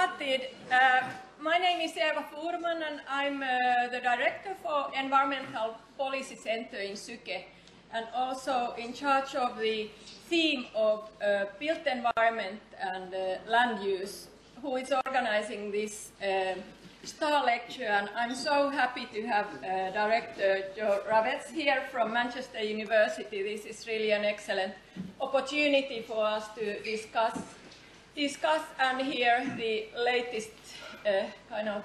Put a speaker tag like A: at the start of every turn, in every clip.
A: started. My name is Eva Furman and I'm the Director for Environmental Policy Center in Syke and also in charge of the theme of built environment and land use, who is organizing this star lecture. And I'm so happy to have Director Joe Ravetz here from Manchester University. This is really an excellent opportunity for us to discuss and hear the latest kind of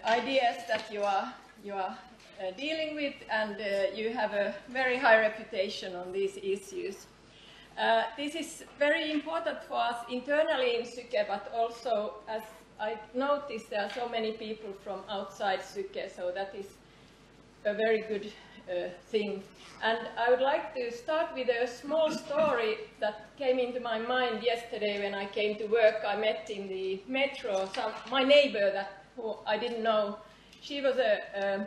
A: ideas that you are dealing with, and you have a very high reputation on these issues. This is very important for us internally in Syke, but also, as I noticed, there are so many people from outside Syke, so that is a very good thing. And I would like to start with a small story that came into my mind yesterday when I came to work. I met in the metro my neighbor who I didn't know. She was a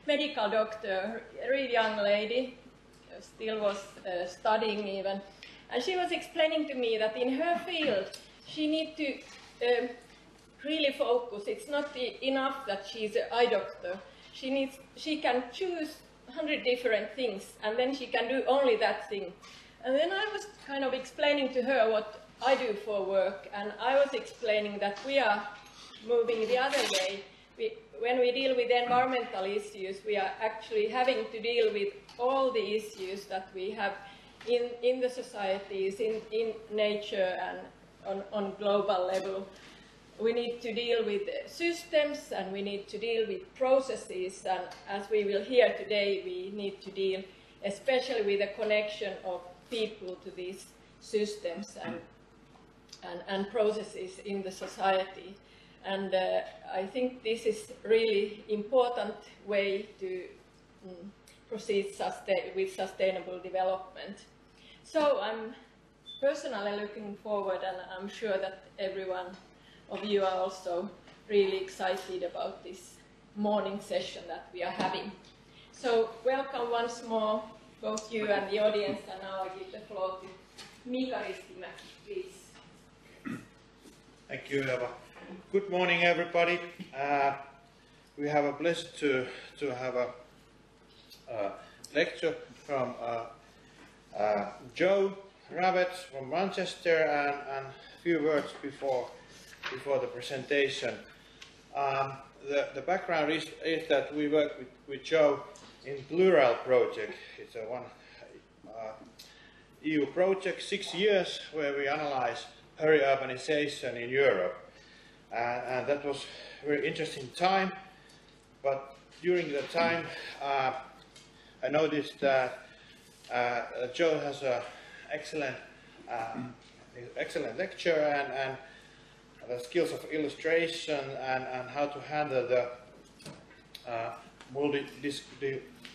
A: medical doctor, a really young lady, still was studying even. And she was explaining to me that in her field she needs to really focus. It's not enough that she's an eye doctor. She can choose 100 different things, and then she can do only that thing. And then I was kind of explaining to her what I do for work, and I was explaining that we are moving the other way. When we deal with environmental issues, we are actually having to deal with all the issues that we have in the societies, in nature, and on global level. We need to deal with systems, and we need to deal with processes, and as we will hear today, we need to deal especially with the connection of people to these systems and processes in the society. And I think this is really important way to proceed with sustainable development. So I'm personally looking forward, and I'm sure that everyone of you are also really excited about this morning session that we are having. So welcome once more, both you and the audience, and now I give the floor to Mika Ristimäki, please.
B: Thank you, Eva. Good morning, everybody. We have a pleasure to have a lecture from Joe Ravetz from Manchester, and a few words before the presentation. The background is that we work with Joe in Plural project. It's a one EU project, 6 years, where we analyze peri-urbanization in Europe. And that was a very interesting time. But during the time, I noticed that Joe has an excellent lecture and the skills of illustration and how to handle the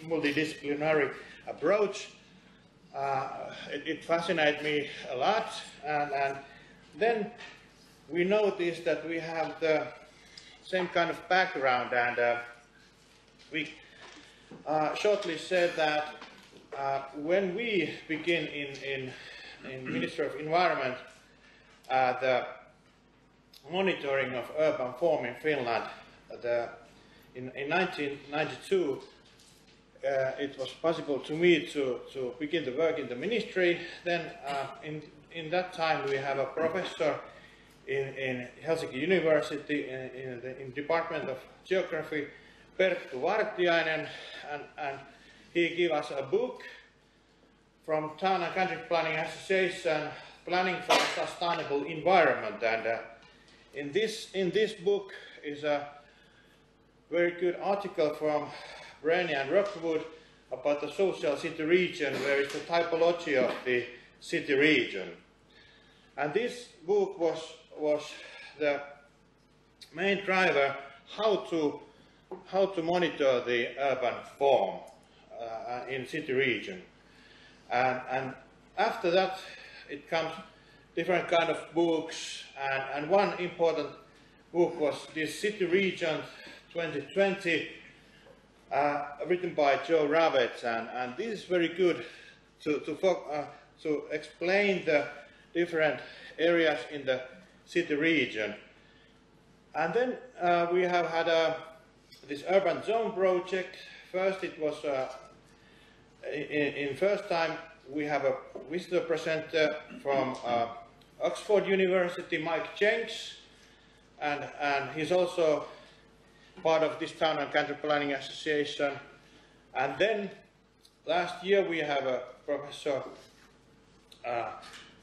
B: multidisciplinary approach. It fascinated me a lot, and then we noticed that we have the same kind of background, and we shortly said that when we begin in Ministry of Environment the monitoring of urban form in Finland, in 1992, it was possible to me to begin the work in the ministry. Then in that time we have a professor in Helsinki University in Department of Geography, Perttu Vartiainen, and he gave us a book from Town and Country Planning Association, Planning for a Sustainable Environment. And in this book is a very good article from Brainy and Rockwood about the social city region, where is the typology of the city region. And this book was the main driver how to monitor the urban form in city region. And after that it comes different kind of books, and one important book was this City Region 2020, written by Joe Ravetz, and this is very good to explain the different areas in the city region. And then we have had this urban zone project. First it was, in first time we have a visitor presenter from Oxford University, Mike Jenks, and he's also part of this Town and Country Planning Association. And then last year we have a Professor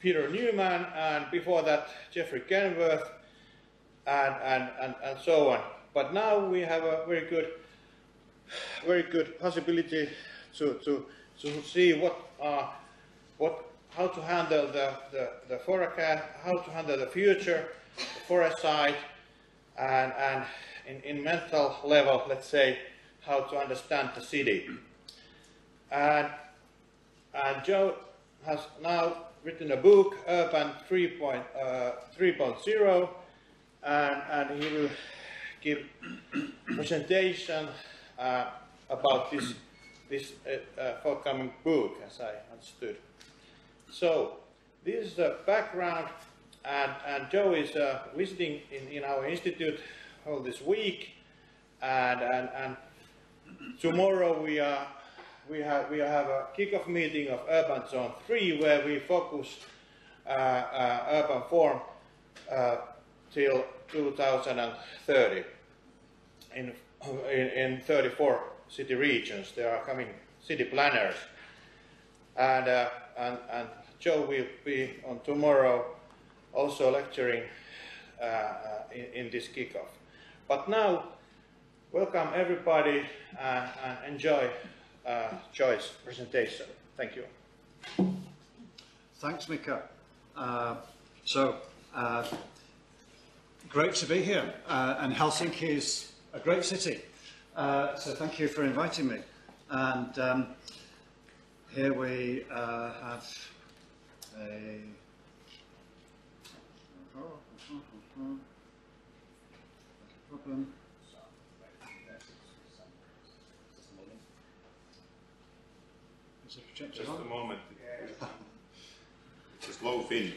B: Peter Newman, and before that Jeffrey Kenworth, and so on. But now we have a very good possibility to see how to handle the forecast, how to handle the future, the foresight, and in mental level, let's say, how to understand the city. And Joe has now written a book, Urban 3.0, and he will give presentation about this forthcoming book, as I understood. So this is the background, and Joe is visiting in our institute all this week, and tomorrow we have a kickoff meeting of Urban Zone 3, where we focus urban form till 2030 in 34 city regions. There are coming city planners, and Joe will be on tomorrow also lecturing in this kickoff. But now, welcome everybody, and enjoy Joy's presentation. Thank you.
C: Thanks, Mika. Great to be here, and Helsinki is a great city, so thank you for inviting me. And here we have a problem. Is the projector
D: Just
C: on?
D: a moment. It's a slow Finn.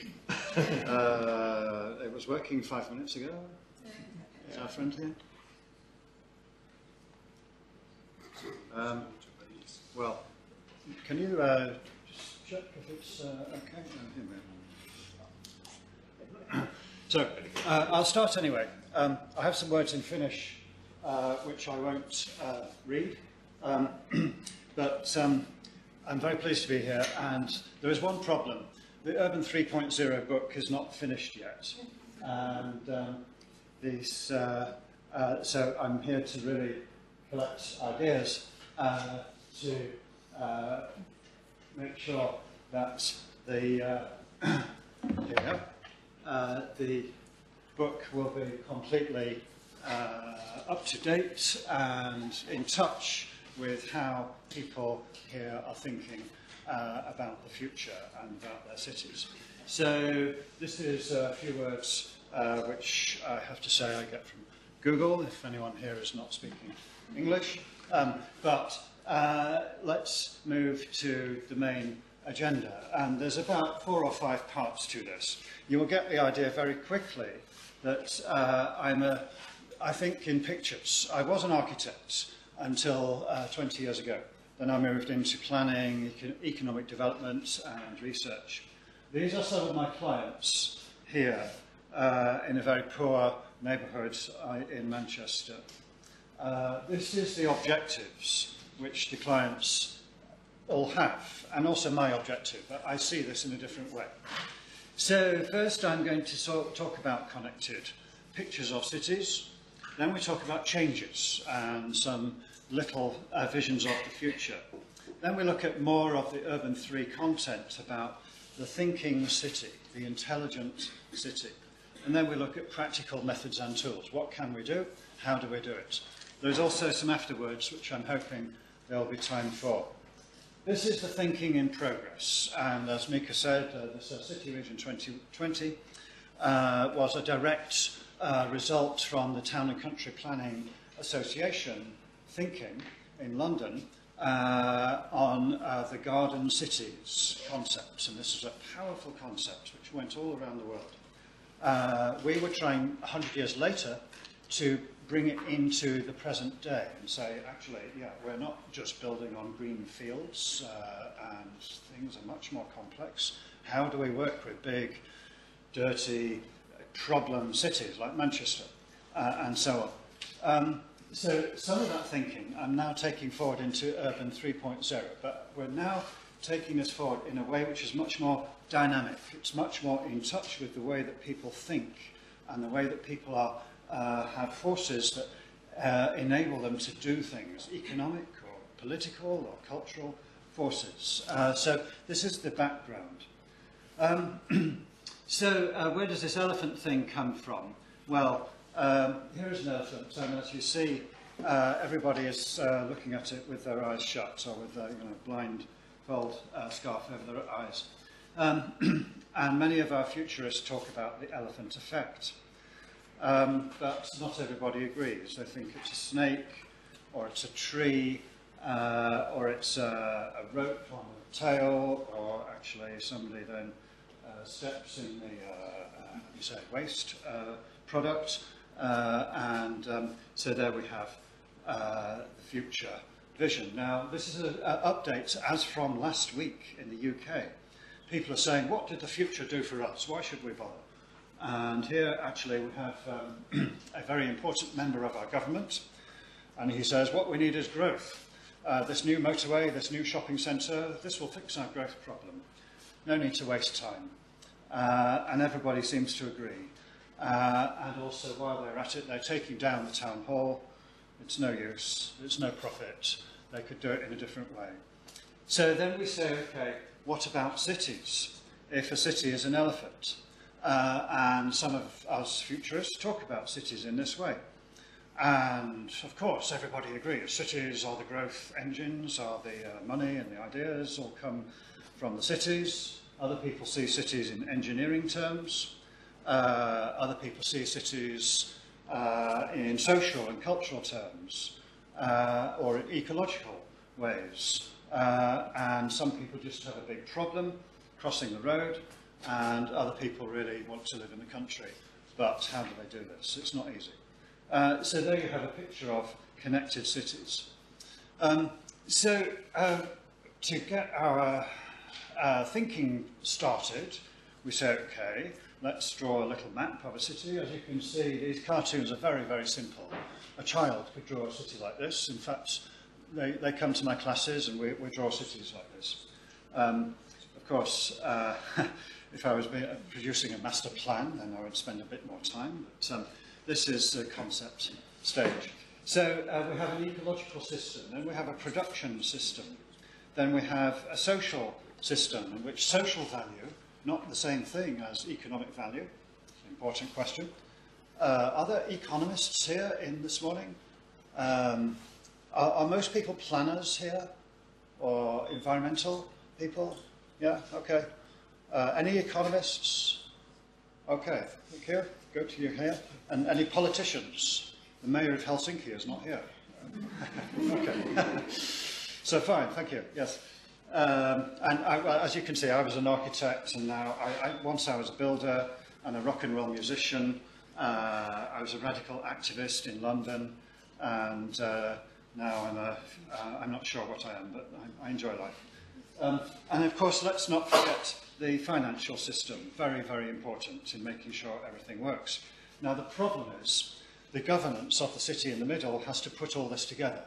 C: It was working 5 minutes ago. Is our friend here? Well, can you just check if it's okay? So, I'll start anyway. I have some words in Finnish, which I won't read, but I'm very pleased to be here, and there is one problem. The Urban 3.0 book is not finished yet, and so I'm here to really collect ideas to make sure that the book will be completely up to date and in touch with how people here are thinking about the future and about their cities. So this is a few words which I have to say I get from Google, if anyone here is not speaking English. But let's move to the main agenda. And there's about 4 or 5 parts to this. You will get the idea very quickly that I think in pictures. I was an architect until 20 years ago. Then I moved into planning, economic development and research. These are some of my clients here in a very poor neighbourhood in Manchester. This is the objectives which the clients all have, and also my objective, but I see this in a different way. So first I'm going to talk about connected pictures of cities, then we talk about changes and some little visions of the future. Then we look at more of the Urban 3 content about the thinking city, the intelligent city. And then we look at practical methods and tools. What can we do? How do we do it? There's also some afterwards, which I'm hoping there'll be time for. This is the thinking in progress. And as Mika said, the City Region 2020 was a direct result from the Town and Country Planning Association thinking in London on the garden cities concept. And this is a powerful concept which went all around the world. we were trying 100 years later to bring it into the present day and say, actually, yeah, we're not just building on green fields and things are much more complex. How do we work with big, dirty, problem cities like Manchester and so on? So some of that thinking I'm now taking forward into Urban 3.0, but we're now taking this forward in a way which is much more dynamic. It's much more in touch with the way that people think and the way that people are, have forces that enable them to do things, economic or political or cultural forces. So this is the background. So where does this elephant thing come from? Well, here is an elephant, and as you see, everybody is looking at it with their eyes shut or with a blindfold scarf over their eyes. And many of our futurists talk about the elephant effect. But not everybody agrees. They think it's a snake, or it's a tree, or it's a rope on the tail, or actually somebody then steps in the waste product. So there we have the future vision. Now, this is an update as from last week in the UK. People are saying, what did the future do for us? Why should we bother? And here, actually, we have a very important member of our government, and he says, what we need is growth. This new motorway, this new shopping centre, this will fix our growth problem. No need to waste time. And everybody seems to agree. And also, while they're at it, they're taking down the town hall. It's no use, it's no profit. They could do it in a different way. So then we say, okay, what about cities? If a city is an elephant, and some of us futurists talk about cities in this way. And of course, everybody agrees. Cities are the growth engines, are the money and the ideas all come from the cities. Other people see cities in engineering terms. Other people see cities in social and cultural terms, or in ecological ways. And some people just have a big problem crossing the road, and other people really want to live in the country. But how do they do this? It's not easy. So there you have a picture of connected cities. To get our thinking started, we say, okay, let's draw a little map of a city. As you can see, these cartoons are very, very simple. A child could draw a city like this. In fact, they come to my classes and we draw cities like this. Of course, if I was producing a master plan, then I would spend a bit more time. But this is the concept stage. So we have an ecological system, then we have a production system, then we have a social system in which social value, not the same thing as economic value, important question. Are there economists here in this morning? Are most people planners here? Or environmental people? Yeah, okay. Any economists? Okay, look here, go to your here. And any politicians? The mayor of Helsinki is not here. Okay. So fine, thank you, yes. As you can see, I was an architect, and now once I was a builder and a rock and roll musician. I was a radical activist in London, and now I'm not sure what I am, but I enjoy life. And of course, let's not forget the financial system, very, very important in making sure everything works. Now, the problem is the governance of the city in the middle has to put all this together.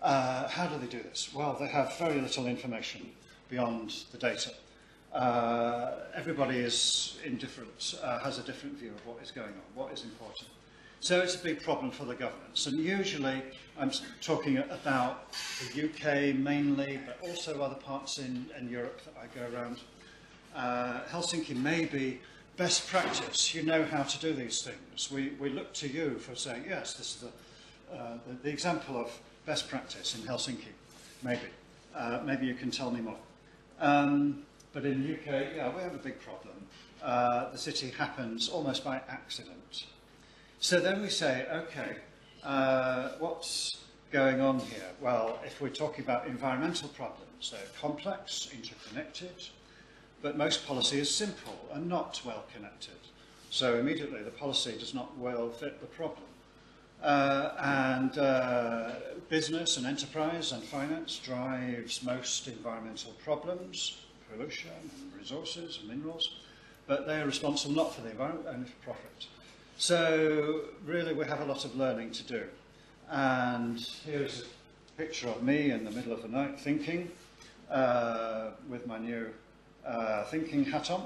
C: How do they do this? Well, they have very little information beyond the data. Everybody is indifferent, has a different view of what is going on, what is important. So it's a big problem for the governments. And usually, I'm talking about the UK mainly, but also other parts in Europe that I go around. Helsinki may be best practice. You know how to do these things. We look to you for saying, yes, this is the example of best practice in Helsinki, maybe. Maybe you can tell me more. But in the UK, yeah, we have a big problem. The city happens almost by accident. So then we say, okay, what's going on here? Well, if we're talking about environmental problems, they're complex, interconnected, but most policy is simple and not well connected. So immediately the policy does not well fit the problem. Business and enterprise and finance drives most environmental problems, pollution and resources and minerals, but they are responsible not for the environment, only for profit. So really we have a lot of learning to do. And here's a picture of me in the middle of the night thinking, with my new thinking hat on.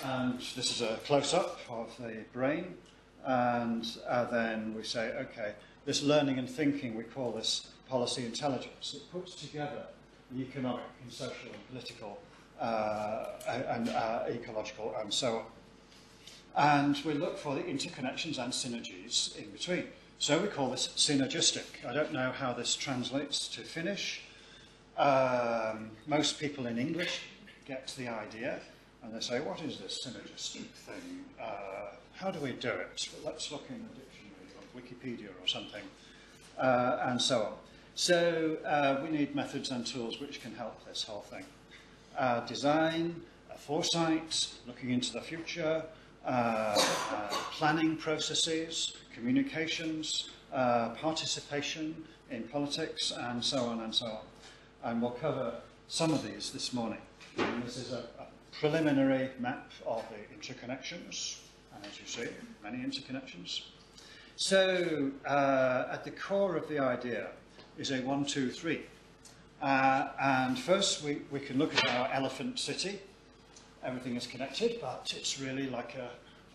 C: And this is a close-up of the brain. And then we say, okay, this learning and thinking, we call this policy intelligence. It puts together the economic and social and political and ecological and so on. And we look for the interconnections and synergies in between. So we call this synergistic. I don't know how this translates to Finnish. Most people in English get the idea and they say, what is this synergistic thing? How do we do it? Well, let's look in the dictionary or Wikipedia or something, and so on. So we need methods and tools which can help this whole thing. Design, foresight, looking into the future, planning processes, communications, participation in politics, and so on and so on. And we'll cover some of these this morning. And this is a preliminary map of the interconnections, and as you see, many interconnections. So at the core of the idea is a 1, 2, 3. And first we can look at our elephant city. Everything is connected, but it's really like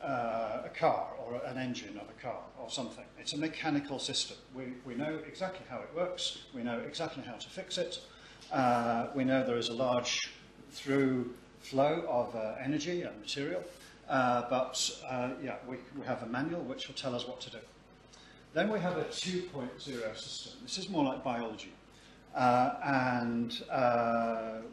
C: a car or an engine of a car or something. It's a mechanical system. We know exactly how it works. We know exactly how to fix it. We know there is a large through flow of energy and material. Yeah, we have a manual which will tell us what to do. Then we have a 2.0 system. This is more like biology.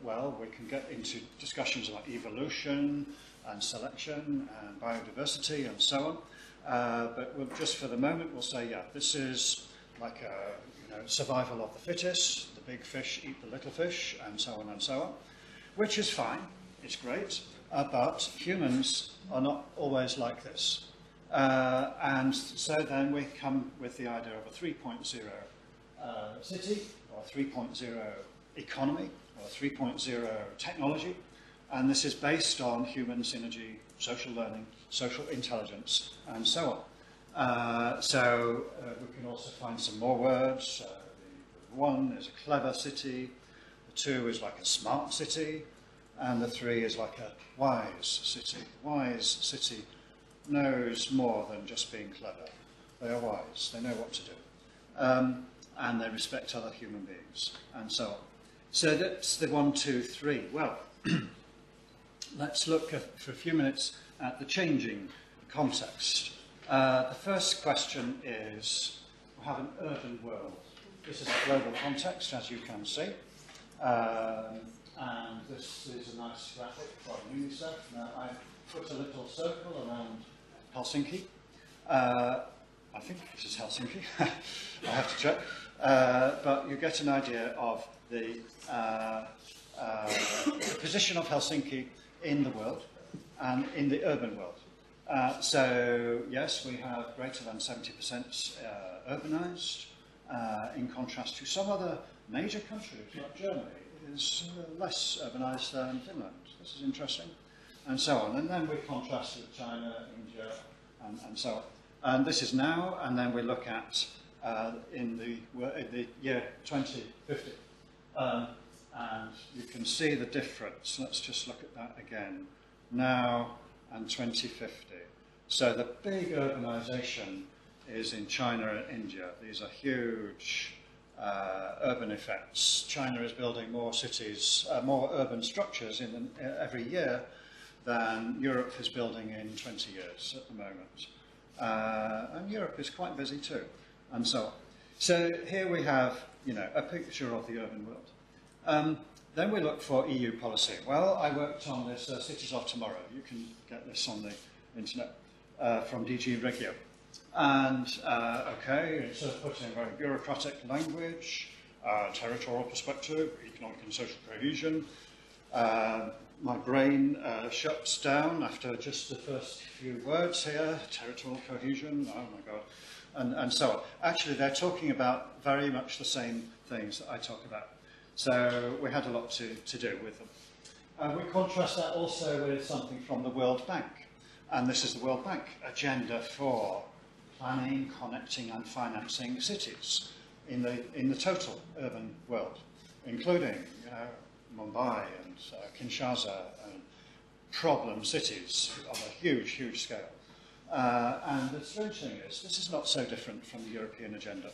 C: Well, we can get into discussions about evolution and selection and biodiversity and so on. But just for the moment, we'll say, yeah, this is like survival of the fittest, the big fish eat the little fish, and so on, which is fine. It's great. But humans are not always like this. And so then we come with the idea of a 3.0 city, or 3.0 economy, or 3.0 technology. And this is based on human synergy, social learning, social intelligence, and so on. We can also find some more words. The 1 is a clever city, the 2 is like a smart city, and the 3 is like a wise city. The wise city knows more than just being clever. They are wise, they know what to do. And they respect other human beings, and so on. So that's the 1, 2, 3. Well, let's look for a few minutes at the changing context. The first question is, we have an urban world. This is a global context, as you can see. And this is a nice graphic from UNICEF. Now, I've put a little circle around Helsinki. I think this is Helsinki. I have to check. But you get an idea of the position of Helsinki in the world and in the urban world. So, yes, we have greater than 70% urbanized, in contrast to some other major countries, like Germany, is less urbanized than Finland. This is interesting, and so on. And then we contrast with China, India, and so on. And this is now, and then we look at in the year 2050. And you can see the difference. Let's just look at that again. Now and 2050. So the big urbanization is in China and India. These are huge urban effects. China is building more cities, more urban structures every year than Europe is building in 20 years at the moment. And Europe is quite busy too, and so on. So here we have, a picture of the urban world. Then we look for EU policy. Well, I worked on this Cities of Tomorrow. You can get this on the internet from DG Regio. And, okay, it's put in very bureaucratic language, territorial perspective, economic and social cohesion, My brain shuts down after just the first few words here, territorial cohesion, oh my God, and so on. Actually, they're talking about very much the same things that I talk about. So we had a lot to do with them. We contrast that also with something from the World Bank. And this is the World Bank agenda for planning, connecting and financing cities in the total urban world, including Mumbai and Kinshasa and problem cities on a huge, huge scale. And the strange thing is, this is not so different from the European agenda.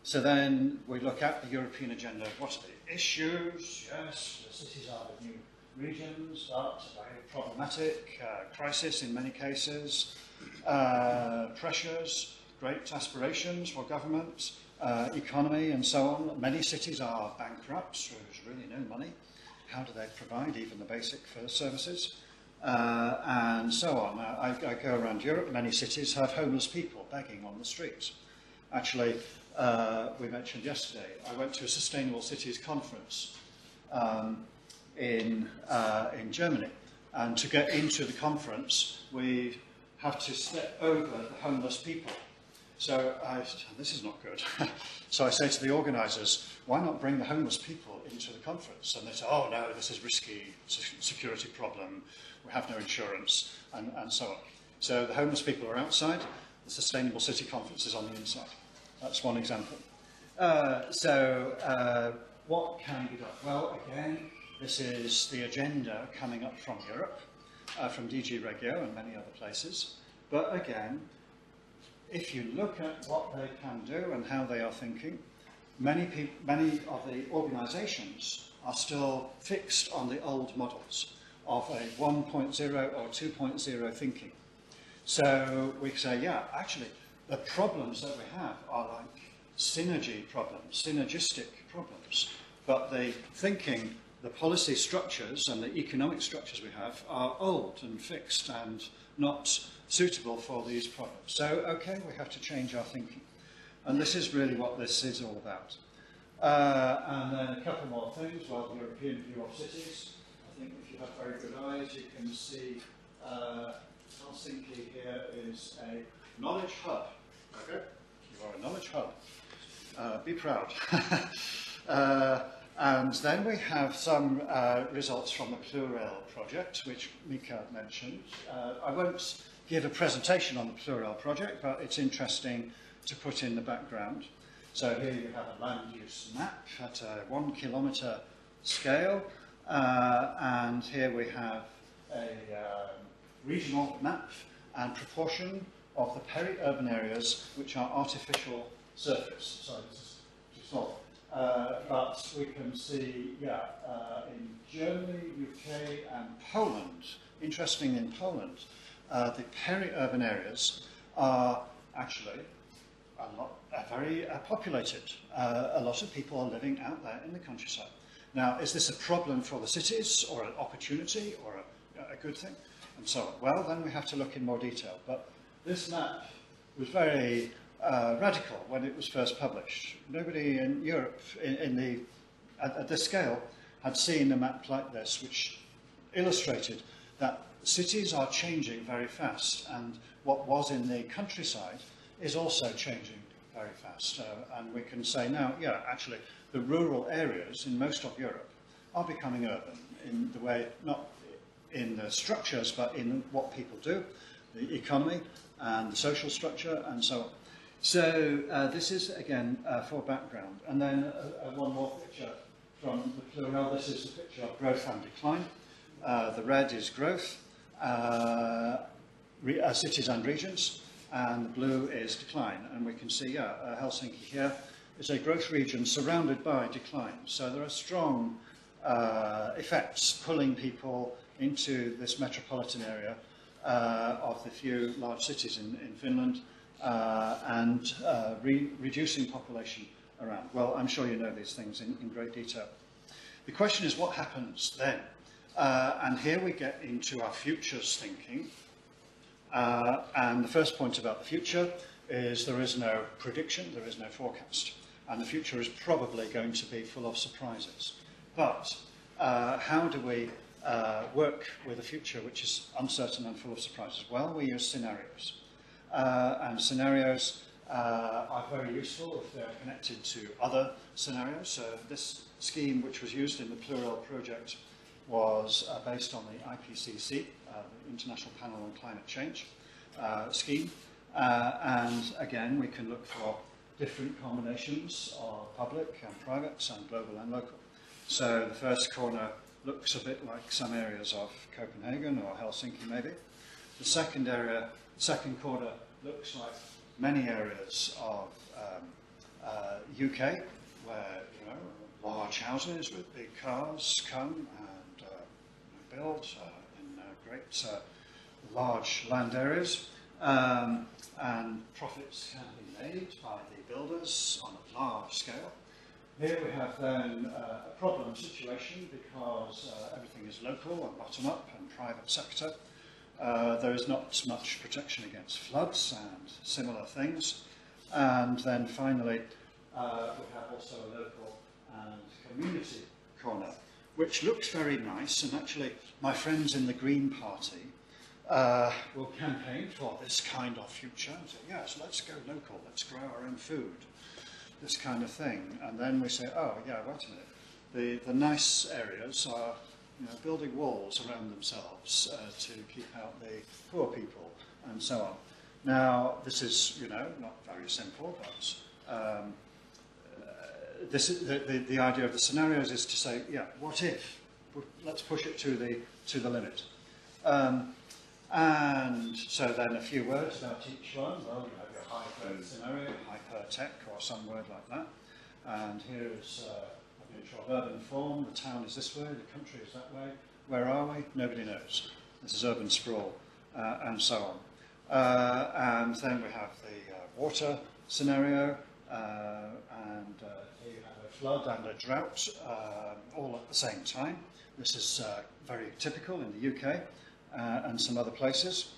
C: So then we look at the European agenda. What are the issues? Yes, the cities are the new regions, but very problematic, crisis in many cases, pressures, great aspirations for government, economy and so on. Many cities are bankrupt, there's really no money. How do they provide even the basic services? And so on. I go around Europe, many cities have homeless people begging on the streets. Actually, we mentioned yesterday, I went to a Sustainable Cities conference in Germany, and to get into the conference, we have to step over the homeless people. So this is not good. So I say to the organisers, why not bring the homeless people into the conference? And they say, oh no, this is risky, security problem, we have no insurance, and so on. So the homeless people are outside, the Sustainable City Conference is on the inside. That's one example. What can be done? Well, again, this is the agenda coming up from Europe, from DG Regio and many other places. But again, if you look at what they can do and how they are thinking, many of the organisations are still fixed on the old models of a 1.0 or 2.0 thinking. So we say, yeah, actually, the problems that we have are like synergy problems, synergistic problems, but the thinking, the policy structures and the economic structures we have are old and fixed and not suitable for these problems. So, okay, we have to change our thinking. And this is really what this is all about. And then a couple more things. Well, the European view of cities. I think if you have very good eyes, you can see Helsinki here is a knowledge hub. Okay? You are a knowledge hub. Be proud. And then we have some results from the Plural project, which Mika mentioned. I won't give a presentation on the Plural project, but it's interesting to put in the background. So here you have a land use map at a 1 kilometre scale, and here we have a regional map and proportion of the peri-urban areas which are artificial surface. Sorry, this is too small. But we can see, in Germany, UK and Poland, interesting in Poland, the peri-urban areas are actually very populated. A lot of people are living out there in the countryside. Now, is this a problem for the cities, or an opportunity, or a good thing, and so on? Well, then we have to look in more detail. But this map was very radical when it was first published. Nobody in Europe, at this scale, had seen a map like this, which illustrated that cities are changing very fast, and what was in the countryside is also changing very fast. And we can say now, yeah, actually, the rural areas in most of Europe are becoming urban in the way, not in the structures, but in what people do, the economy and the social structure and so on. So this is, again, for background. And then one more picture from the Plural. This is a picture of growth and decline. The red is growth, cities and regions, and the blue is decline. And we can see, Helsinki here is a growth region surrounded by decline. So there are strong effects pulling people into this metropolitan area of the few large cities in Finland, and reducing population around. Well, I'm sure you know these things in great detail. The question is, what happens then? And here we get into our futures thinking. And the first point about the future is there is no prediction, there is no forecast. And the future is probably going to be full of surprises. But how do we work with a future which is uncertain and full of surprises? Well, we use scenarios. And scenarios are very useful if they're connected to other scenarios. So this scheme, which was used in the Plural project, was based on the IPCC, the International Panel on Climate Change scheme. And again, we can look for different combinations of public and private and global and local. So the first corner looks a bit like some areas of Copenhagen or Helsinki maybe. The second corner looks like many areas of UK, where large houses with big cars come and build in great large land areas, and profits can be made by the builders on a large scale. Here we have then a problem situation because everything is local and bottom up and private sector. There is not much protection against floods and similar things. And then finally, we have also a local and community corner, which looks very nice. And actually, my friends in the Green Party will campaign for this kind of future. And say, yes, let's go local, let's grow our own food, this kind of thing. And then we say, oh, yeah, wait a minute. The nice areas are building walls around themselves to keep out the poor people and so on. Now, this is, not very simple, but this is the idea of the scenarios is to say, yeah, what if? Let's push it to the limit. And so then a few words about each one. Well, you have your hyper scenario, hyper-tech, or some word like that. And here is a picture of urban form. The town is this way, the country is that way. Where are we? Nobody knows. This is urban sprawl, and so on. And then we have the water scenario, and here you have a flood and a drought, all at the same time. This is very typical in the UK and some other places.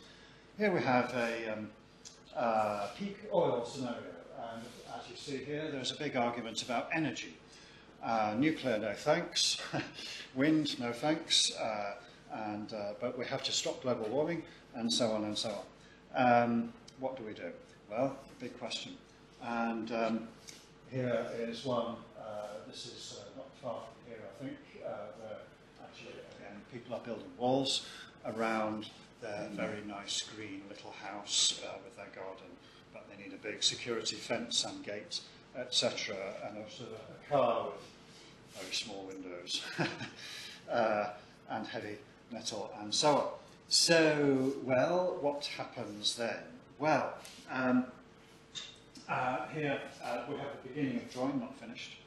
C: Here we have a peak oil scenario, and as you see here, there's a big argument about energy. Nuclear, no thanks. Wind, no thanks. But we have to stop global warming, and so on and so on. What do we do? Well, big question. And here is one. This is not far from here, I think. Where actually, again, people are building walls around their very nice green little house with their garden, but they need a big security fence and gate, etc., and also a car with very small windows and heavy metal and so on. So, well, what happens then? Well, here we have the beginning of drawing, not finished,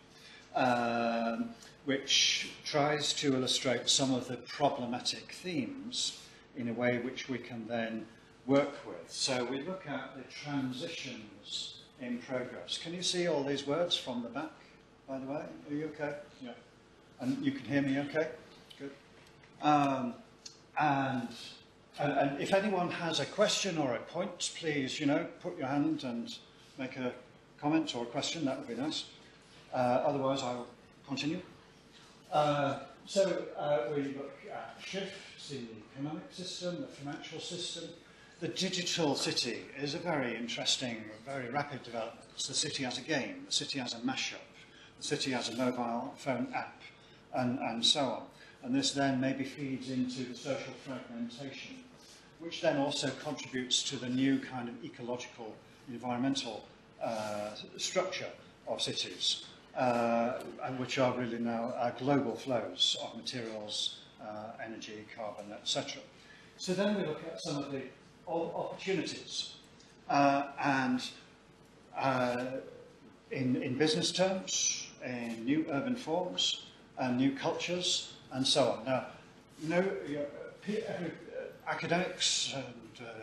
C: which tries to illustrate some of the problematic themes in a way which we can then work with. So we look at the transitions in progress. Can you see all these words from the back, by the way? Are you okay? Yeah. And you can hear me okay? Good. And if anyone has a question or a point, please, put your hand and make a comment or a question. That would be nice. Otherwise, I will continue. So we look at shifts in the economic system, the financial system. The digital city is a very interesting, very rapid development. The city as a game, the city as a mashup, the city as a mobile phone app, and so on. And this then maybe feeds into the social fragmentation, which then also contributes to the new kind of ecological, environmental structure of cities, which are really now global flows of materials, energy, carbon, etc. So then we look at some of the opportunities, and in business terms, in new urban forms, and new cultures, and so on. Now, academics and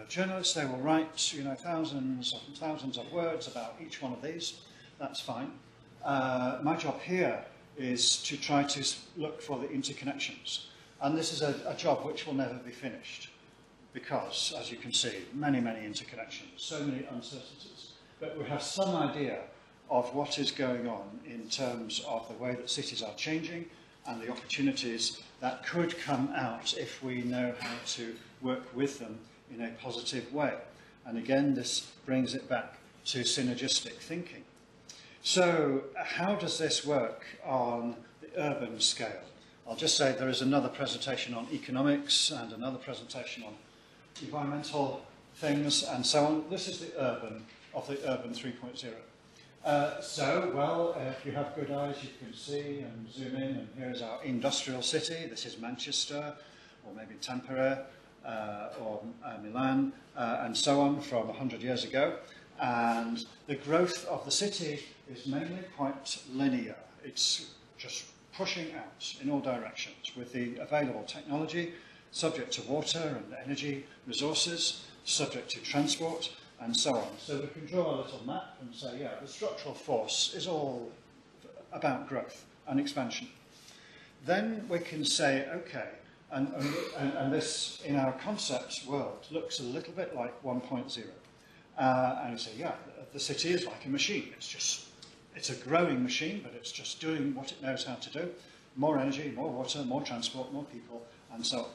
C: journalists, they will write, thousands and thousands of words about each one of these. That's fine. My job here is to try to look for the interconnections. And this is a job which will never be finished because, as you can see, many, many interconnections, so many uncertainties. But we have some idea of what is going on in terms of the way that cities are changing and the opportunities that could come out if we know how to work with them in a positive way. And again, this brings it back to synergistic thinking. So how does this work on the urban scale? I'll just say there is another presentation on economics and another presentation on environmental things and so on. This is the urban of the urban 3.0. If you have good eyes, you can see and zoom in, and here's our industrial city. This is Manchester, or maybe Tampere, or Milan, and so on from 100 years ago. And the growth of the city is mainly quite linear. It's just pushing out in all directions with the available technology, subject to water and energy resources, subject to transport, and so on. So we can draw a little map and say, yeah, the structural force is all about growth and expansion. Then we can say, okay, and this in our concept world looks a little bit like 1.0. And you say, yeah, the city is like a machine. It's a growing machine, but it's just doing what it knows how to do. More energy, more water, more transport, more people, and so on.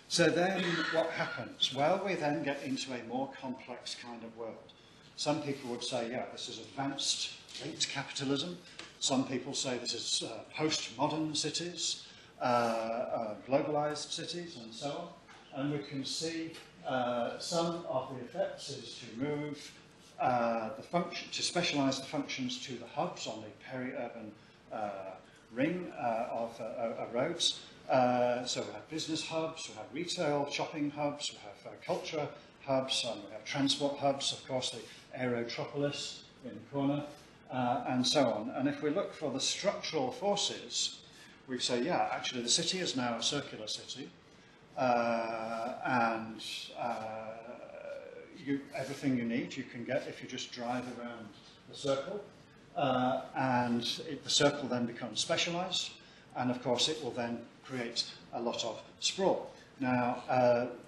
C: So then what happens? Well, we then get into a more complex kind of world. Some people would say, yeah, this is advanced late capitalism. Some people say this is post-modern cities, globalized cities, and so on. And we can see some of the effects is to move the function, to specialize the functions to the hubs on the peri-urban ring of roads. So we have business hubs, we have retail shopping hubs, we have culture hubs, and we have transport hubs, of course, the aerotropolis in the corner, and so on. And if we look for the structural forces, we say, yeah, actually the city is now a circular city, and everything you need you can get if you just drive around the circle, and the circle then becomes specialized, and of course it will then create a lot of sprawl. Now,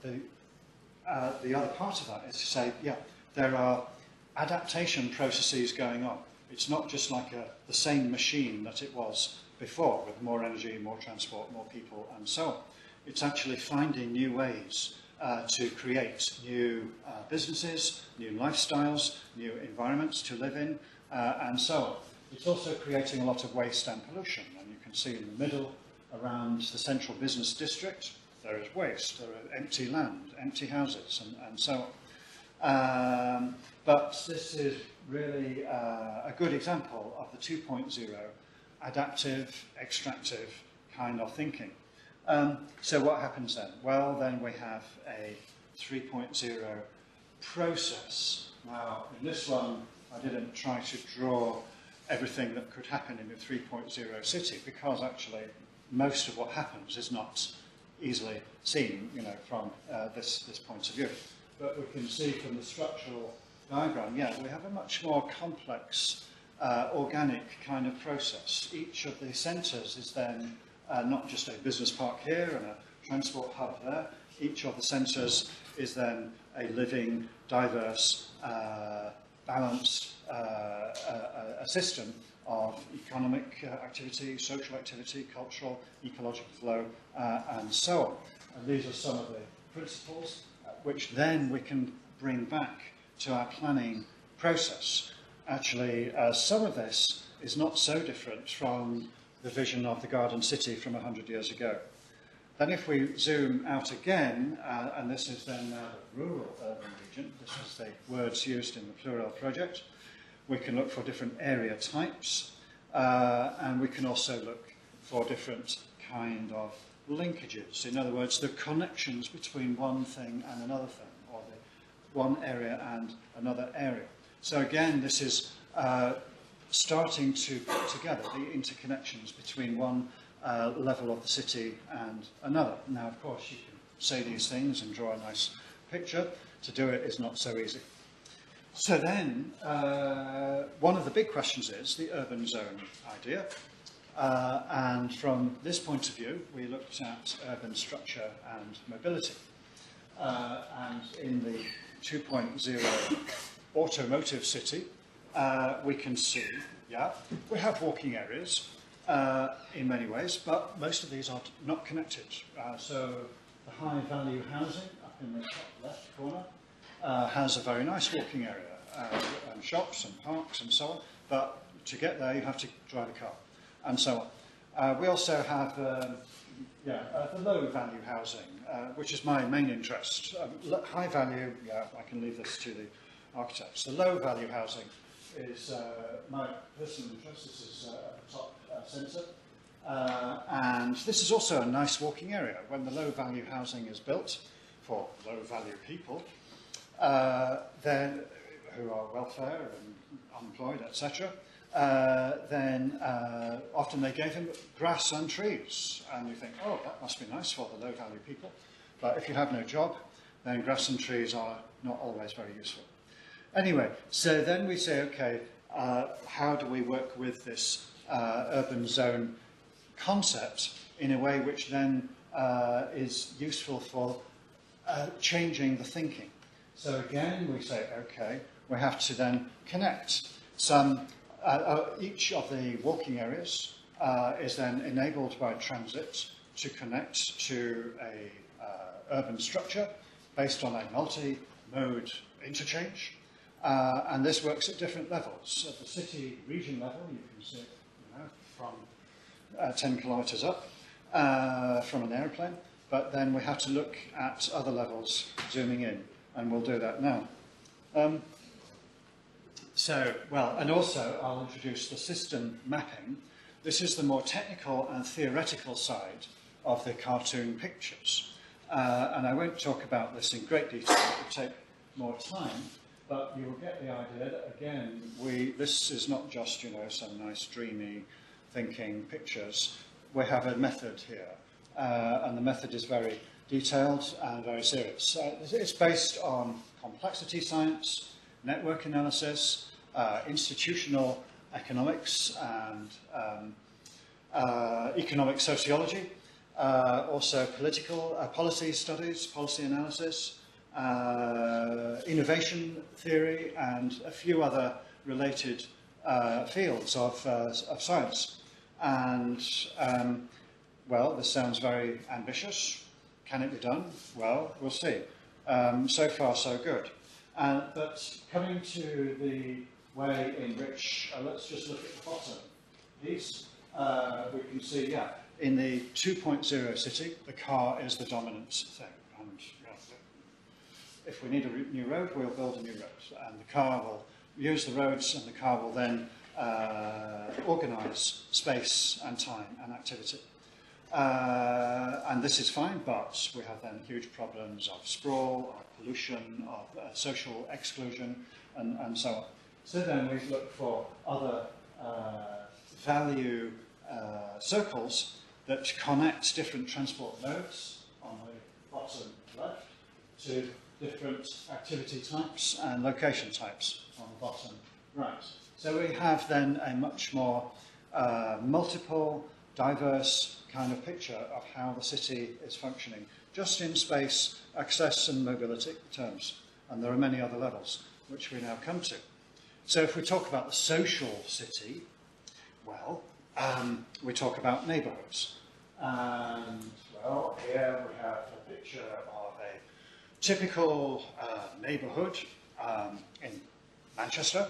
C: the other part of that is to say, yeah, there are adaptation processes going on. It's not just like the same machine that it was before, with more energy, more transport, more people, and so on. It's actually finding new ways to create new businesses, new lifestyles, new environments to live in, and so on. It's also creating a lot of waste and pollution, and you can see in the middle, around the central business district, there is waste, there are empty land, empty houses, and so on. But this is really a good example of the 2.0 adaptive, extractive kind of thinking. So what happens then? Well, then we have a 3.0 process. Now, in this one, I didn't try to draw everything that could happen in a 3.0 city, because actually most of what happens is not easily seen, from this point of view. But we can see from the structural diagram, yeah, we have a much more complex organic kind of process. Each of the centres is then not just a business park here and a transport hub there. Each of the centres is then a living, diverse, balanced a system of economic activity, social activity, cultural, ecological flow, and so on. And these are some of the principles which then we can bring back to our planning process. Actually, some of this is not so different from the vision of the garden city from 100 years ago. Then if we zoom out again, and this is then now the rural urban region, this is the words used in the plural project, we can look for different area types, and we can also look for different kind of linkages. In other words, the connections between one thing and another thing, or the one area and another area. So again, this is starting to put together the interconnections between one level of the city and another. Now, of course, you can say these things and draw a nice picture. To do it is not so easy. So then, one of the big questions is the urban zone idea. And from this point of view, we looked at urban structure and mobility. And in the 2.0 automotive city, we can see, yeah, we have walking areas, in many ways, but most of these are not connected. So the high value housing up in the top left corner has a very nice walking area, and shops and parks and so on, but to get there you have to drive a car, and so on. We also have the low value housing, which is my main interest. High value, I can leave this to the architects. The low value housing is my personal interest. This is at the top centre. And this is also a nice walking area. When the low value housing is built for low value people, then who are welfare and unemployed, etc., then often they gave him grass and trees. And you think, oh, that must be nice for the low value people. But if you have no job, then grass and trees are not always very useful. Anyway, so then we say, okay, how do we work with this urban zone concept in a way which then is useful for changing the thinking? So again, we say, okay, we have to then connect some, each of the walking areas is then enabled by transit to connect to a urban structure based on a multi-mode interchange. And this works at different levels. At the city region level, you can see it from 10 kilometres up from an aeroplane, but then we have to look at other levels zooming in, and we'll do that now. And also I'll introduce the system mapping. This is the more technical and theoretical side of the cartoon pictures. And I won't talk about this in great detail, it will take more time, but you will get the idea that, again, this is not just, some nice dreamy thinking pictures. We have a method here, and the method is very detailed and very serious. It's based on complexity science, network analysis, institutional economics, and economic sociology, also political policy studies, policy analysis, innovation theory, and a few other related fields of science. And, well, this sounds very ambitious. Can it be done? Well, we'll see. So far, so good. But coming to the way in which, let's just look at the bottom. These, we can see, in the 2.0 city, the car is the dominant thing. And if we need a new road, we'll build a new road. And the car will use the roads, and the car will then organise space and time and activity. And this is fine, but we have then huge problems of sprawl, of pollution, of social exclusion, and so on. So then we look for other value circles that connect different transport modes on the bottom left to different activity types and location types on the bottom right. So we have then a much more multiple, diverse kind of picture of how the city is functioning, just in space, access and mobility terms. And there are many other levels which we now come to. So if we talk about the social city, well, we talk about neighbourhoods. And, well, here we have a picture of a typical neighbourhood in Manchester.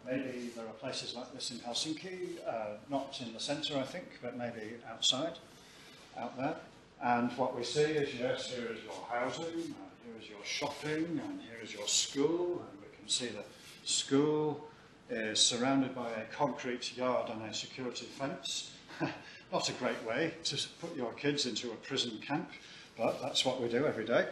C: Maybe there are places like this in Helsinki, not in the centre, I think, but maybe outside, out there. And what we see is, yes, here is your housing, and here is your shopping, and here is your school, and we can see the school is surrounded by a concrete yard and a security fence. Not a great way to put your kids into a prison camp, but that's what we do every day.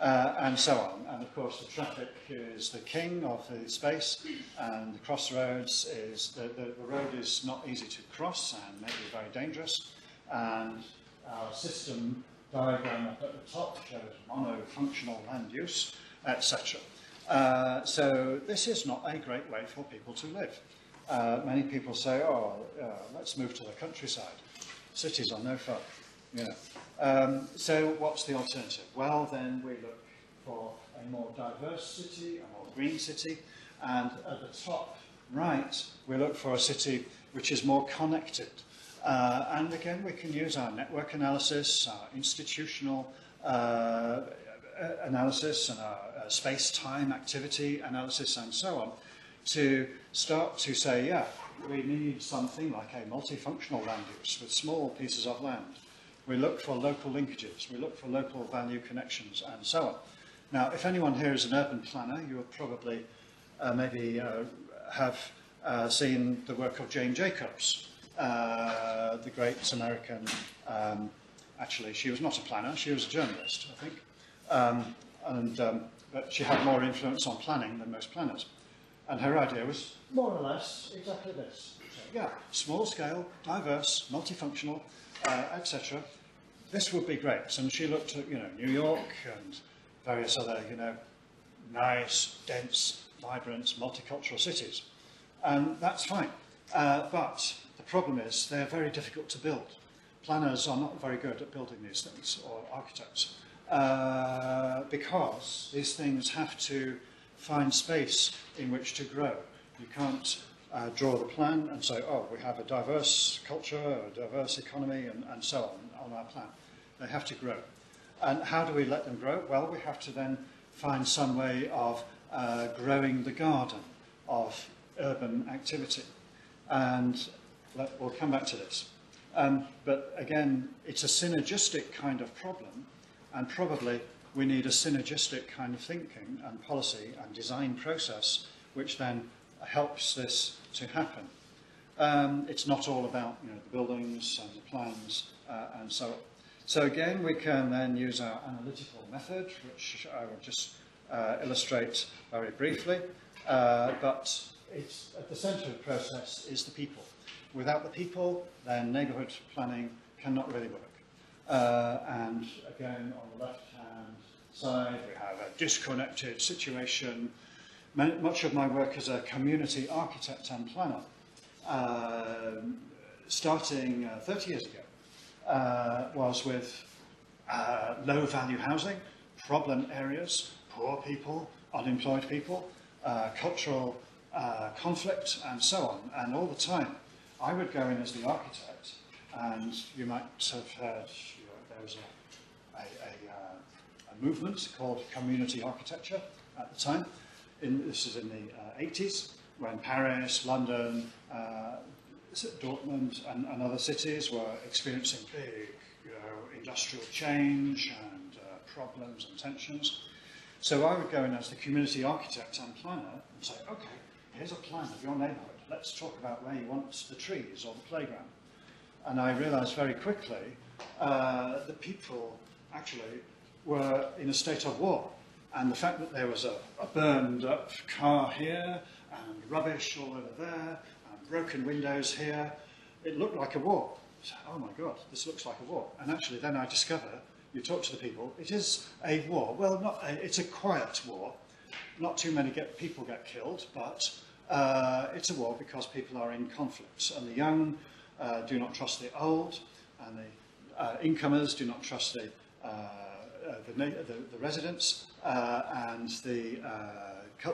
C: And so on. And of course the traffic is the king of the space, and the crossroads is, the road is not easy to cross and maybe very dangerous. And our system diagram up at the top shows monofunctional land use, etc. So this is not a great way for people to live. Many people say, let's move to the countryside. Cities are no fun. So what's the alternative? Well, then we look for a more diverse city, a more green city, and at the top right, we look for a city which is more connected. And again, we can use our network analysis, our institutional analysis, and our space-time activity analysis, and so on, to start to say, yeah, we need something like a multifunctional land use with small pieces of land. We look for local linkages, we look for local value connections, and so on. Now, if anyone here is an urban planner, you will probably have seen the work of Jane Jacobs, the great American, actually she was not a planner, she was a journalist, I think, but she had more influence on planning than most planners. And her idea was more or less exactly this. So, yeah, small scale, diverse, multifunctional, etc. This would be great. And she looked at, New York and various other, nice, dense, vibrant, multicultural cities. And that's fine. But the problem is they're very difficult to build. Planners are not very good at building these things, or architects, because these things have to find space in which to grow. You can't draw the plan and say, oh, we have a diverse culture, a diverse economy, and so on our plan. They have to grow. And how do we let them grow? Well, we have to then find some way of growing the garden of urban activity. And we'll come back to this. But again, it's a synergistic kind of problem, and probably we need a synergistic kind of thinking and policy and design process which then helps this to happen. It's not all about the buildings and the plans and so on. So again, we can then use our analytical method, which I will just illustrate very briefly. But it's at the centre of the process is the people. Without the people, then neighbourhood planning cannot really work. And again, on the left-hand side, we have a disconnected situation. Much of my work as a community architect and planner, starting 30 years ago, was with low-value housing, problem areas, poor people, unemployed people, cultural conflict, and so on. And all the time, I would go in as the architect, and you might have heard there was a movement called community architecture at the time. This is in the 80s, when Paris, London, Dortmund, and other cities were experiencing big, industrial change and problems and tensions. So I would go in as the community architect and planner and say, okay, here's a plan of your neighbourhood. Let's talk about where you want the trees or the playground. And I realised very quickly that people actually were in a state of war. And the fact that there was a burned up car here, and rubbish all over there, and broken windows here, it looked like a war. So, oh my God, this looks like a war. And actually then I discover, you talk to the people, it is a war. Well, it's a quiet war. Not too many people get killed, but it's a war because people are in conflict. And the young do not trust the old, and the incomers do not trust the residents, and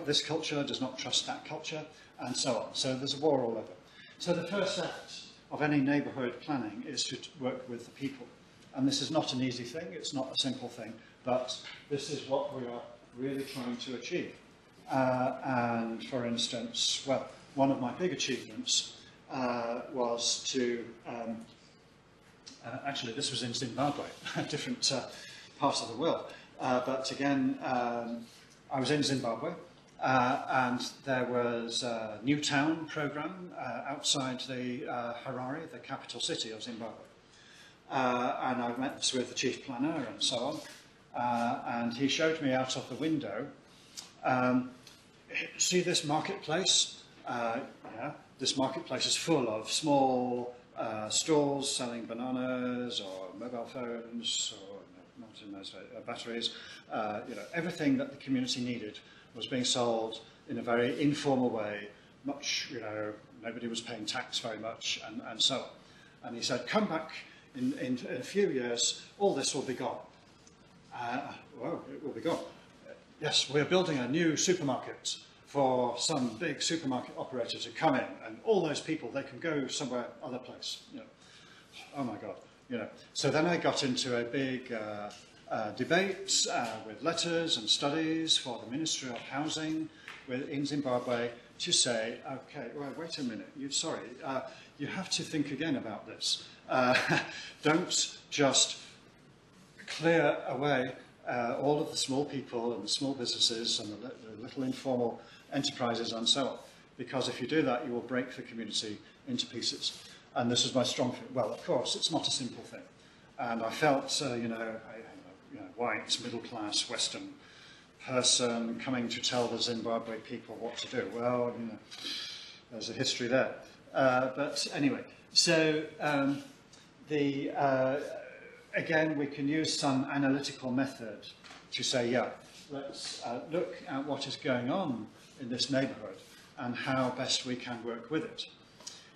C: this culture does not trust that culture, and so on. So there's a war all over. So the first act of any neighbourhood planning is to work with the people. And this is not an easy thing, it's not a simple thing, but this is what we are really trying to achieve. And for instance, well, one of my big achievements was to, actually this was in Zimbabwe, a different part of the world. But again, I was in Zimbabwe, and there was a new town program outside the Harare, the capital city of Zimbabwe. And I met with the chief planner and so on, and he showed me out of the window, see this marketplace? Yeah, this marketplace is full of small stalls selling bananas or mobile phones, or not in those days, batteries. Everything that the community needed was being sold in a very informal way. Nobody was paying tax very much, and so on. And he said, come back in a few years, all this will be gone. Well, it will be gone. Yes, we're building a new supermarket. for some big supermarket operator to come in, and all those people, they can go somewhere other place. You know, oh my God, you know. So then I got into a big debate with letters and studies for the Ministry of Housing in Zimbabwe to say, okay, well, wait a minute, you have to think again about this. Don't just clear away all of the small people and the small businesses and the little informal enterprises and so on, because if you do that, you will break the community into pieces. And this is my strong feeling. Well, of course, it's not a simple thing. And I felt, white, middle-class, Western person coming to tell the Zimbabwe people what to do. Well, you know, there's a history there. But anyway, so again, we can use some analytical method to say, yeah, let's look at what is going on in this neighbourhood and how best we can work with it.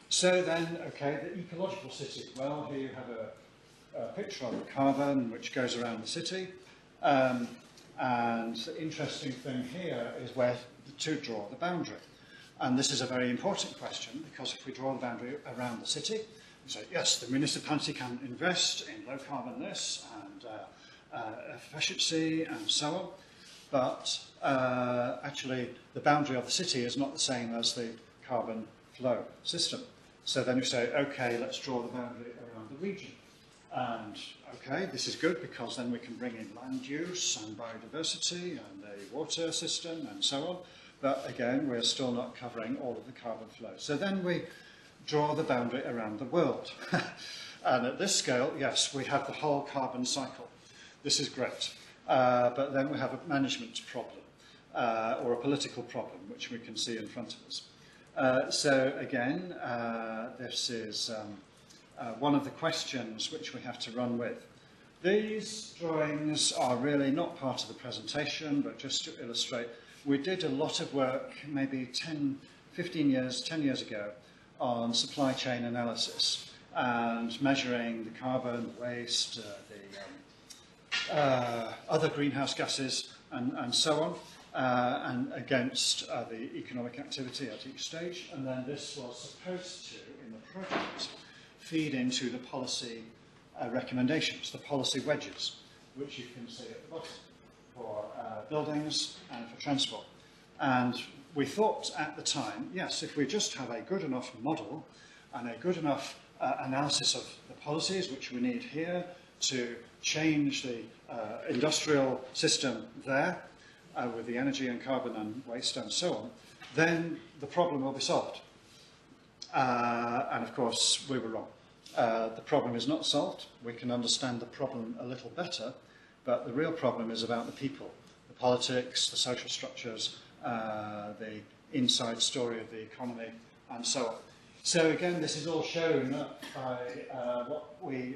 C: So then, okay, the ecological city. Well, here you have a picture of the carbon which goes around the city. And the interesting thing here is where to draw the boundary. And this is a very important question, because if we draw the boundary around the city, we say, yes, the municipality can invest in low carbon this and efficiency and so on. But actually, the boundary of the city is not the same as the carbon flow system. So then we say, okay, let's draw the boundary around the region. And okay, this is good, because then we can bring in land use and biodiversity and the water system and so on. But again, we're still not covering all of the carbon flow. So then we draw the boundary around the world. And at this scale, yes, we have the whole carbon cycle. This is great. But then we have a management problem or a political problem, which we can see in front of us. So again, this is one of the questions which we have to run with. These drawings are really not part of the presentation, but just to illustrate, we did a lot of work, maybe 10 years ago, on supply chain analysis and measuring the carbon, the waste, the other greenhouse gases and so on, and against the economic activity at each stage. And then this was supposed to, in the project, feed into the policy recommendations, the policy wedges, which you can see at the bottom, for buildings and for transport. And we thought at the time, yes, if we just have a good enough model and a good enough analysis of the policies which we need here to change the industrial system there with the energy and carbon and waste and so on, then the problem will be solved. And of course, we were wrong. The problem is not solved. We can understand the problem a little better, but the real problem is about the people, the politics, the social structures, the inside story of the economy, and so on. So again, this is all shown by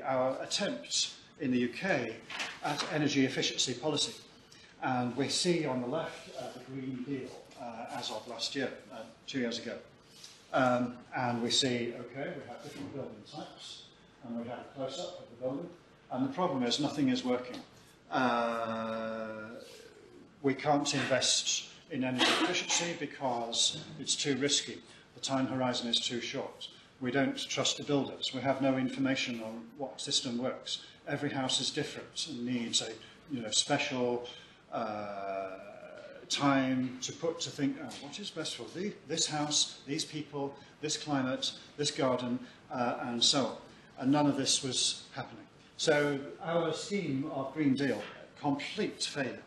C: our attempts in the UK at energy efficiency policy. And we see on the left the Green Deal as of last year, 2 years ago. And we see, okay, we have different building types, and we have a close-up of the building, and the problem is nothing is working. We can't invest in energy efficiency because it's too risky. The time horizon is too short. We don't trust the builders. We have no information on what system works. Every house is different and needs a special time to think, oh, what is best for this house, these people, this climate, this garden, and so on. And none of this was happening. So our scheme of Green Deal, complete failure.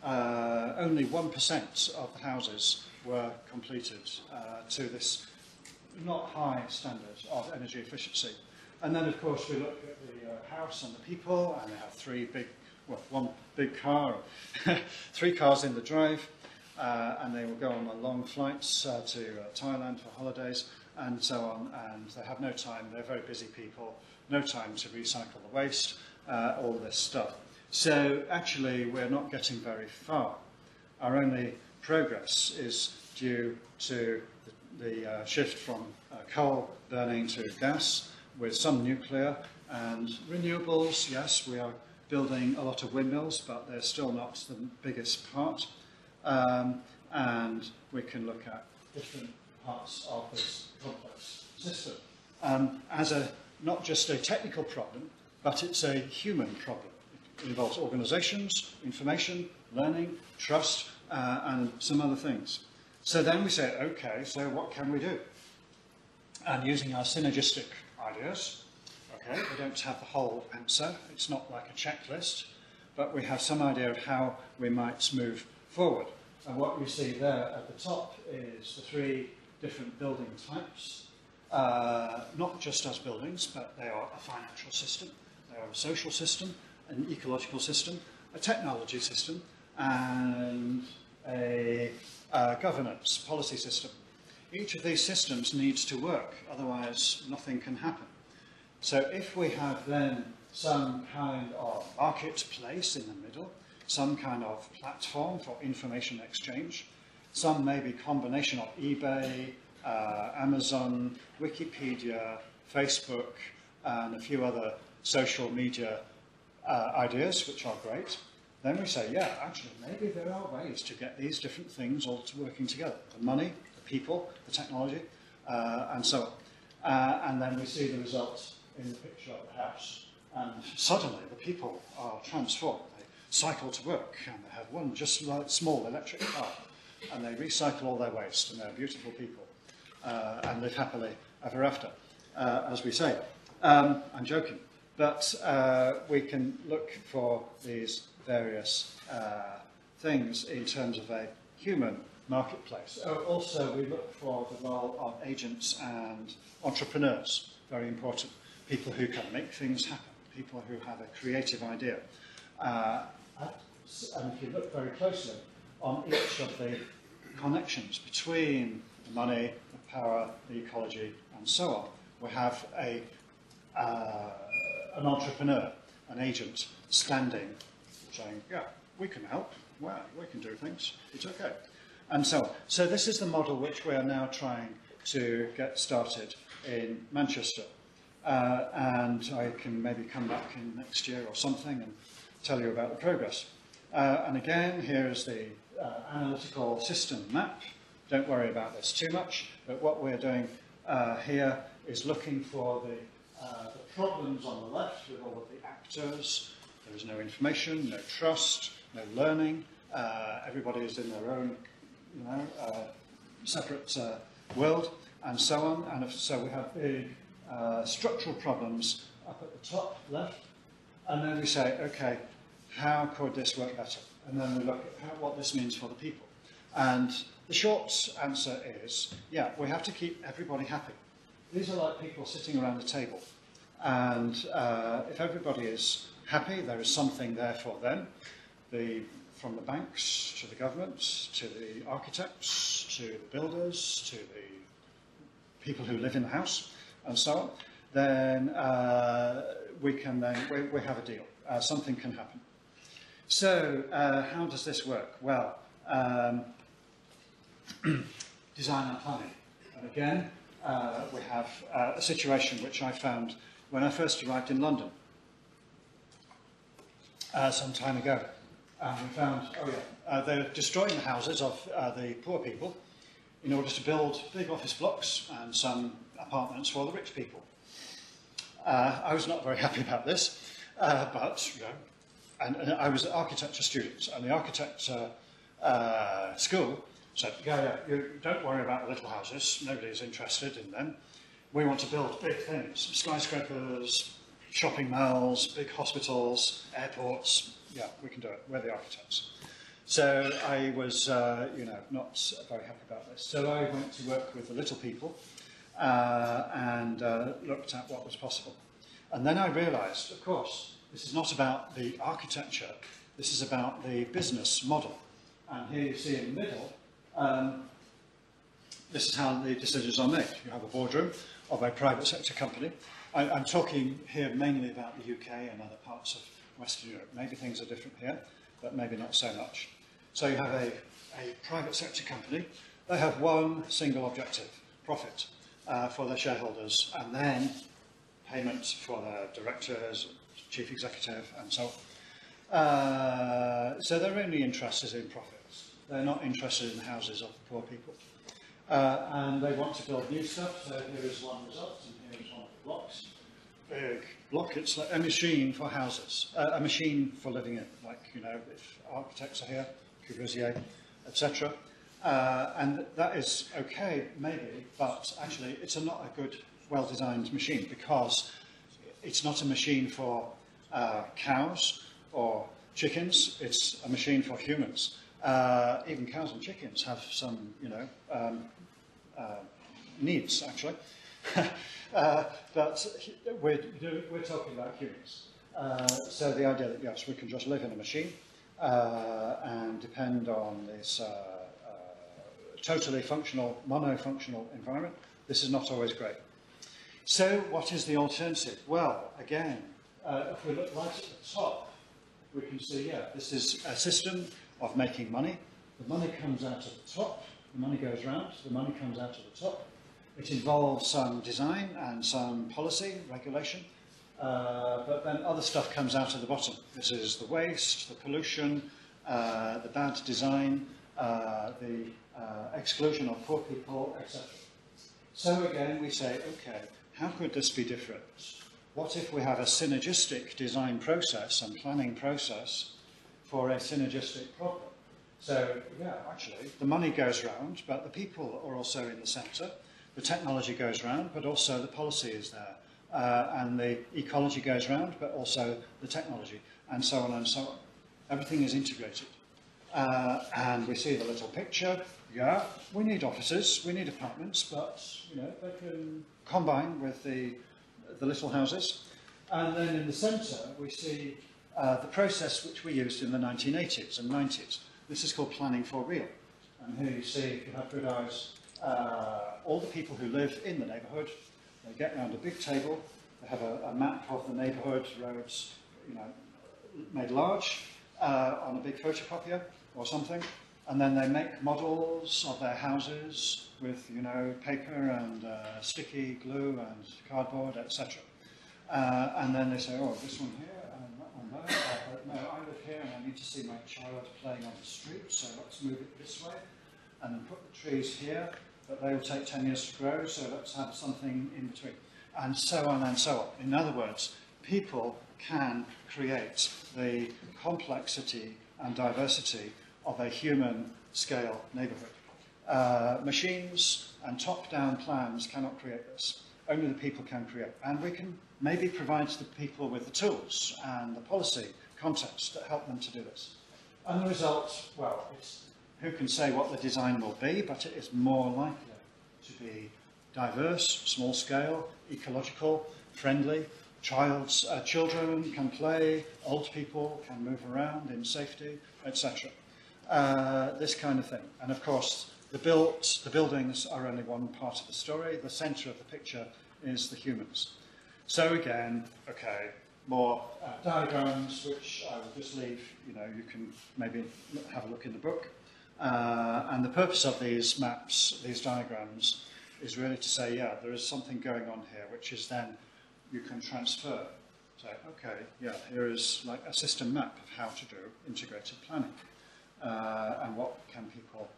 C: Only 1% of the houses were completed to this not high standard of energy efficiency. And then, of course, we look at the house and the people, and they have one big car, 3 cars in the drive, and they will go on long flights to Thailand for holidays, and so on, and they have no time. They're very busy people, no time to recycle the waste, all this stuff. So actually, we're not getting very far. Our only progress is due to the shift from coal burning to gas, with some nuclear and renewables. Yes, we are building a lot of windmills, but they're still not the biggest part. and we can look at different parts of this complex system as not just a technical problem, but it's a human problem. It involves organizations, information, learning, trust, and some other things. So then we say, okay, so what can we do? And using our synergistic ideas, okay, we don't have the whole answer, it's not like a checklist, but we have some idea of how we might move forward. And what you see there at the top is the 3 different building types, not just as buildings, but they are a financial system, they are a social system, an ecological system, a technology system, and a governance policy system. Each of these systems needs to work, otherwise nothing can happen. So if we have then some kind of marketplace in the middle, some kind of platform for information exchange, some maybe combination of eBay, Amazon, Wikipedia, Facebook, and a few other social media ideas, which are great, then we say, yeah, actually, maybe there are ways to get these different things all working together. The money, the people, the technology, and so on. And then we see the results in the picture of the house. And suddenly, the people are transformed. They cycle to work, and they have one just small electric car, and they recycle all their waste, and they're beautiful people, and live happily ever after, as we say. I'm joking. But we can look for these various things in terms of a human marketplace. Also, we look for the role of agents and entrepreneurs, very important. People who can make things happen, people who have a creative idea. And if you look very closely on each of the connections between the money, the power, the ecology, and so on, we have an entrepreneur, an agent, standing, saying, yeah, we can help, well, we can do things, it's okay, and so on. So this is the model which we are now trying to get started in Manchester. And I can maybe come back in next year or something and tell you about the progress. And again, here is the analytical system map. Don't worry about this too much, but what we're doing here is looking for the problems on the left with all of the actors. There is no information, no trust, no learning. Everybody is in their own, separate world, and so on. And so we have big structural problems up at the top left, and then we say, okay, how could this work better? And then we look at what this means for the people. And the short answer is, yeah, we have to keep everybody happy. These are like people sitting around a table. And if everybody is happy, there is something there for them. From the banks, to the governments, to the architects, to the builders, to the people who live in the house, and so on, then we have a deal. Something can happen. So how does this work? Well, design and planning. And again, we have a situation which I found when I first arrived in London some time ago. We found, they're destroying the houses of the poor people in order to build big office blocks and some apartments for the rich people. I was not very happy about this, but, and I was an architecture student, and the architecture school said, you don't worry about the little houses, nobody's interested in them. We want to build big things, skyscrapers, shopping malls, big hospitals, airports. Yeah, we can do it, we're the architects. So I was, not very happy about this. So I went to work with the little people and looked at what was possible. And then I realized, of course, this is not about the architecture, this is about the business model. And here you see in the middle, this is how the decisions are made. You have a boardroom of a private sector company. I'm talking here mainly about the UK and other parts of Western Europe. Maybe things are different here, but maybe not so much. So you have a private sector company. They have one single objective, profit for their shareholders, and then payment for their directors, chief executive, and so on. So their only interest is in profits. They're not interested in the houses of the poor people. And they want to build new stuff, so here is one result, and here is one of the blocks. Big block, it's like a machine for houses, a machine for living in, like, you know, if architects are here, Corbusier, etc. And that is okay, maybe, but actually it's not a good, well-designed machine, because it's not a machine for cows or chickens, it's a machine for humans. Even cows and chickens have some, you know, needs, actually. But we're talking about humans. So the idea that, yes, we can just live in a machine and depend on this totally functional, monofunctional environment, this is not always great. So what is the alternative? Well, again, if we look right at the top, we can see, yeah, this is a system of making money. The money comes out of the top, the money goes round, the money comes out of the top. It involves some design and some policy, regulation, but then other stuff comes out of the bottom. This is the waste, the pollution, the bad design, the exclusion of poor people, etc. So again, we say, okay, how could this be different? What if we have a synergistic design process and planning process for a synergistic problem? So, yeah, actually, the money goes round, but the people are also in the centre. The technology goes round, but also the policy is there. And the ecology goes round, but also the technology, and so on and so on. Everything is integrated. And we see the little picture. Yeah, we need offices, we need apartments, but, you know, they can combine with the little houses. And then in the centre, we see the process which we used in the 1980s and 90s. This is called planning for real. And here you see, if you have good eyes, all the people who live in the neighbourhood, they get round a big table, they have a map of the neighbourhood, roads, you know, made large on a big photocopier or something, and then they make models of their houses with, you know, paper and sticky glue and cardboard, etc. And then they say, oh, this one here and that one there. But no, I live here and I need to see my child playing on the street, so let's move it this way. And then put the trees here, but they will take 10 years to grow, so let's have something in between. And so on and so on. In other words, people can create the complexity and diversity of a human scale neighbourhood. Machines and top-down plans cannot create this. Only the people can create. And we can maybe provide the people with the tools and the policy context that help them to do this. And the result, well, it's, who can say what the design will be, but it is more likely to be diverse, small scale, ecological, friendly. Children can play, old people can move around in safety, etc. This kind of thing. And of course, the buildings are only one part of the story. The centre of the picture is the humans. So again, okay, more diagrams, which I will just leave, you know, you can maybe have a look in the book. And the purpose of these maps, these diagrams, is really to say, yeah, there is something going on here, which is then you can transfer. So, okay, yeah, here is like a system map of how to do integrated planning. And what can people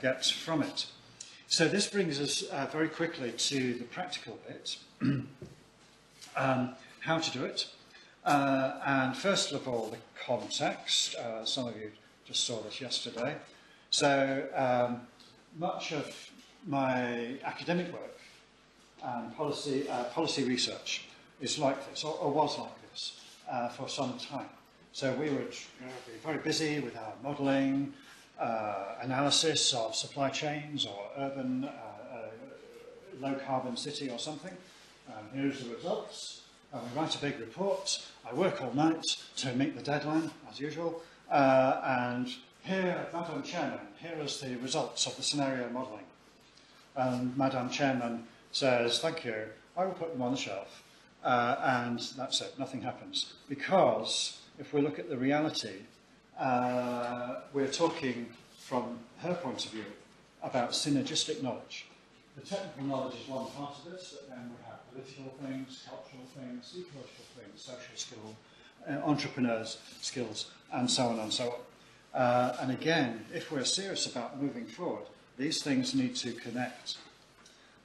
C: get from it. So this brings us very quickly to the practical bit, how to do it. And first of all, the context. Some of you just saw this yesterday. So much of my academic work and policy research is like this, or was like this, for some time. So we would be very busy with our modelling, analysis of supply chains or urban low-carbon city or something. Here's the results. We write a big report. I work all night to meet the deadline, as usual. And here, Madam Chairman, here is the results of the scenario modelling. And Madam Chairman says, thank you, I will put them on the shelf. And that's it, nothing happens. Because if we look at the reality, we're talking from her point of view about synergistic knowledge. The technical knowledge is one part of this, but then we have political things, cultural things, ecological things, social skills, entrepreneurs' skills, and so on and so on. And again, if we're serious about moving forward, these things need to connect.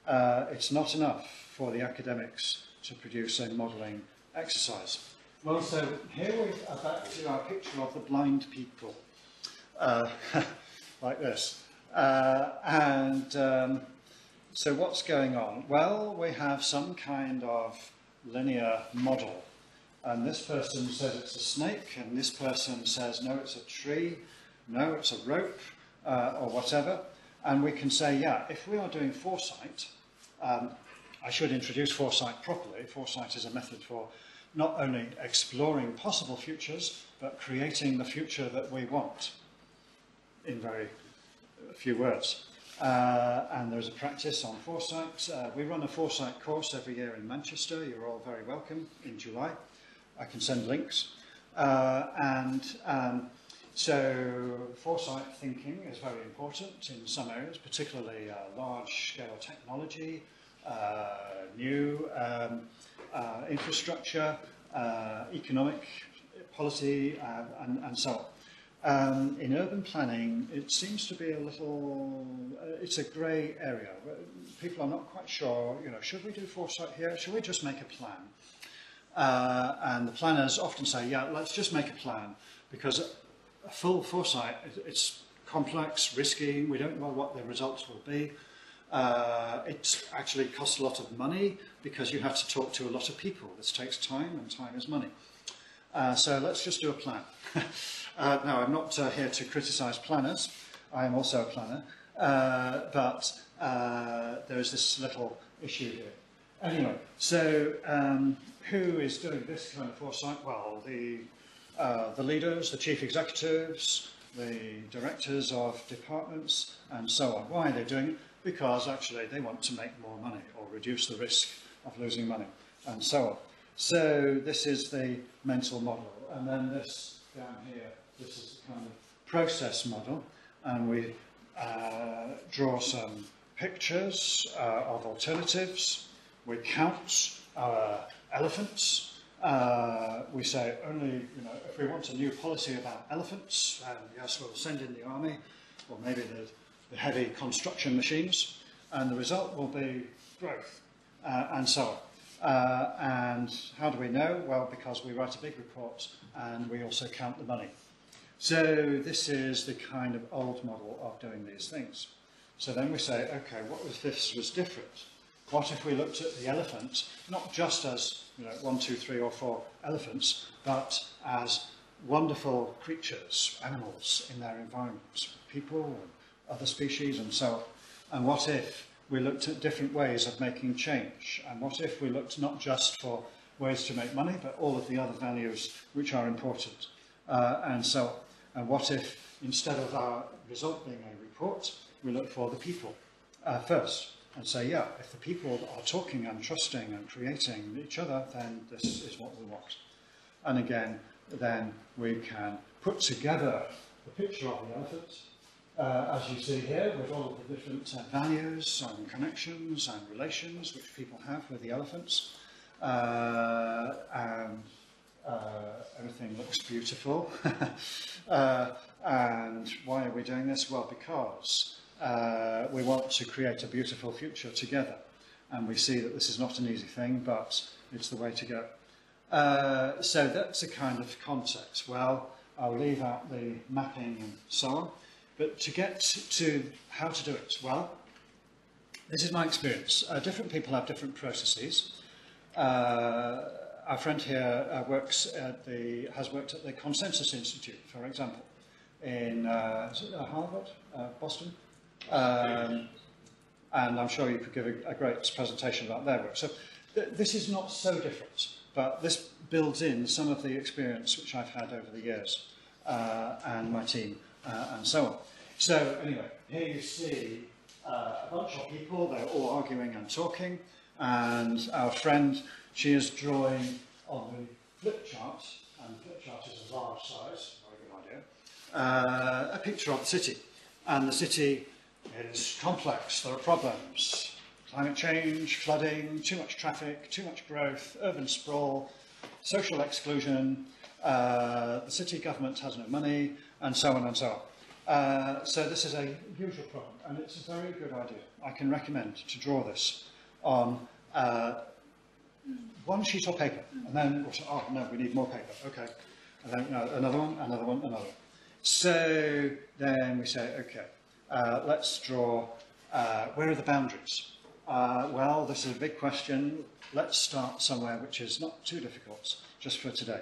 C: It's not enough for the academics to produce a modelling exercise. Well, so here we are back to our picture of the blind people, like this. So what's going on? Well, we have some kind of linear model. And this person says it's a snake, and this person says, no, it's a tree, no, it's a rope, or whatever. And we can say, yeah, if we are doing foresight, I should introduce foresight properly. Foresight is a method for not only exploring possible futures, but creating the future that we want, in very few words. And there's a practice on foresight. We run a foresight course every year in Manchester. You're all very welcome in July. I can send links. So foresight thinking is very important in some areas, particularly large-scale technology, new infrastructure, economic policy, and so on. In urban planning, it seems to be a little, it's a grey area. People are not quite sure, should we do foresight here? Should we just make a plan? And the planners often say, yeah, let's just make a plan, because a full foresight, it's complex, risky, we don't know what the results will be. It actually costs a lot of money, because you have to talk to a lot of people. This takes time, and time is money. So let's just do a plan. Now, I'm not here to criticise planners. I am also a planner. But there's this little issue here. Anyway, so who is doing this kind of foresight? Well, the leaders, the chief executives, the directors of departments, and so on. Why are they doing it? Because actually they want to make more money or reduce the risk of losing money, and so on. So this is the mental model. And then this down here, this is the kind of process model. And we draw some pictures of alternatives. We count our elephants. We say only, if we want a new policy about elephants, yes, we'll send in the army, or maybe the heavy construction machines, and the result will be growth, and so on. And how do we know? Well, because we write a big report and we also count the money. So this is the kind of old model of doing these things. So then we say, okay, what if this was different? What if we looked at the elephant, not just as 1, 2, 3 or 4 elephants, but as wonderful creatures, animals in their environment, people and other species and so on. And what if we looked at different ways of making change? And what if we looked not just for ways to make money, but all of the other values which are important, and so on. And what if, instead of our result being a report, we look for the people first, and say, yeah, if the people are talking and trusting and creating each other, then this is what we want. And again, then we can put together the picture of the elephant, as you see here, with all of the different values and connections and relations which people have with the elephants. And everything looks beautiful. And why are we doing this? Well, because we want to create a beautiful future together. And we see that this is not an easy thing, but it's the way to go. So that's a kind of context. Well, I'll leave out the mapping and so on. But to get to how to do it, well, this is my experience. Different people have different processes. Our friend here has worked at the Consensus Institute, for example, in Harvard, Boston. And I'm sure you could give a great presentation about their work. So this is not so different, but this builds in some of the experience which I've had over the years, and my team, and so on. So anyway, here you see a bunch of people, they're all arguing and talking, and our friend, she is drawing on the flip chart, and the flip chart is a large size, very good idea, a picture of the city. And the city is complex, there are problems, climate change, flooding, too much traffic, too much growth, urban sprawl, social exclusion, the city government has no money, and so on and so on. So this is a usual problem, and it's a very good idea. I can recommend to draw this on one sheet of paper, and then we'll say, oh no, we need more paper, okay. And then another one, another one, another one. So then we say, okay, let's draw, where are the boundaries? Well, this is a big question. Let's start somewhere which is not too difficult, just for today.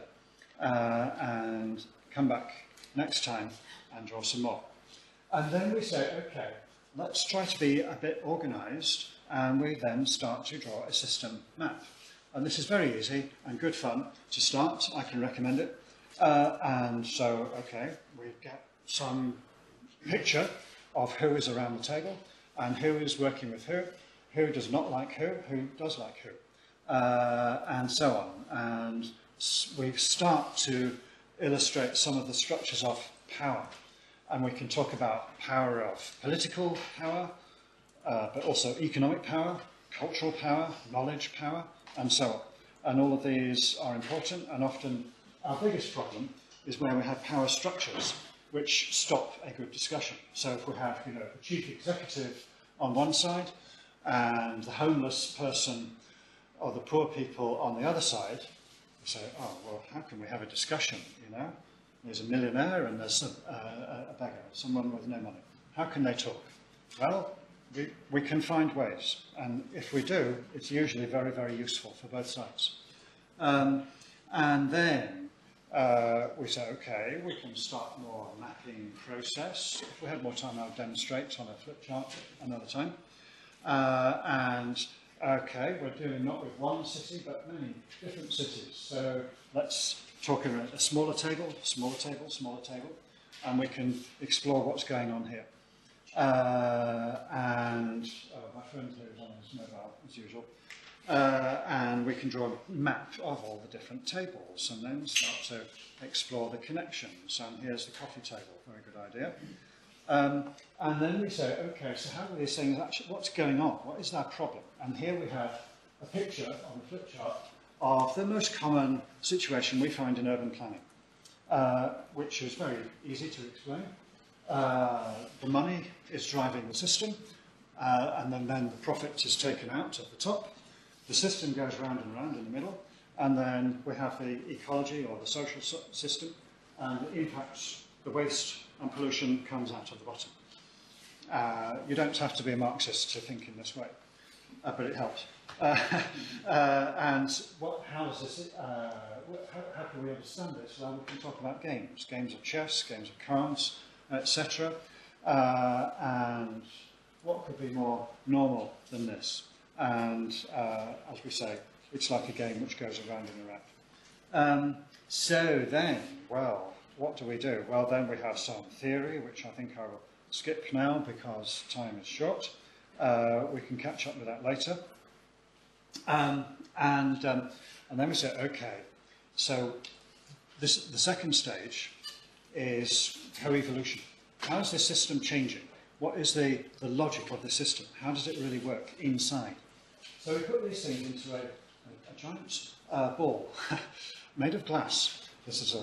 C: And come back next time and draw some more. And then we say, okay, let's try to be a bit organised, and we then start to draw a system map. And this is very easy and good fun to start. I can recommend it. And so, okay, we get some picture of who is around the table and who is working with who does not like who does like who, and so on. And we start to illustrate some of the structures of power. And we can talk about power of political power, but also economic power, cultural power, knowledge power, and so on. And all of these are important, and often our biggest problem is where we have power structures which stop a good discussion. So if we have, the chief executive on one side and the homeless person or the poor people on the other side, we say, oh, well, how can we have a discussion, There's a millionaire and there's a beggar, someone with no money. How can they talk? Well, we can find ways, and if we do, it's usually very, very useful for both sides. And then we say, okay, we can start more mapping process. If we had more time, I would demonstrate on a flip chart another time. And okay, we're dealing not with one city, but many different cities. So let's talk about a smaller table, smaller table, smaller table, and we can explore what's going on here. And my friend here is on his mobile, as usual. And we can draw a map of all the different tables and then start to explore the connections. And here's the coffee table, very good idea. And then we say, okay, so how are these things actually, what's going on? What is our problem? And here we have a picture on the flip chart of the most common situation we find in urban planning, which is very easy to explain. The money is driving the system, and then the profit is taken out at the top. The system goes round and round in the middle, and then we have the ecology or the social system, and it impacts the waste and pollution comes out of the bottom. You don't have to be a Marxist to think in this way, but it helps. And how can we understand this? Well, we can talk about games of chess, games of cards, etc. And what could be more normal than this? And as we say, it's like a game which goes around and around. So then, well, what do we do? Well, then we have some theory, which I think I will skip now because time is short. We can catch up with that later. And then we say, okay, so the second stage is co-evolution. How is this system changing? What is the logic of the system? How does it really work inside? So we put these things into a giant ball made of glass. This is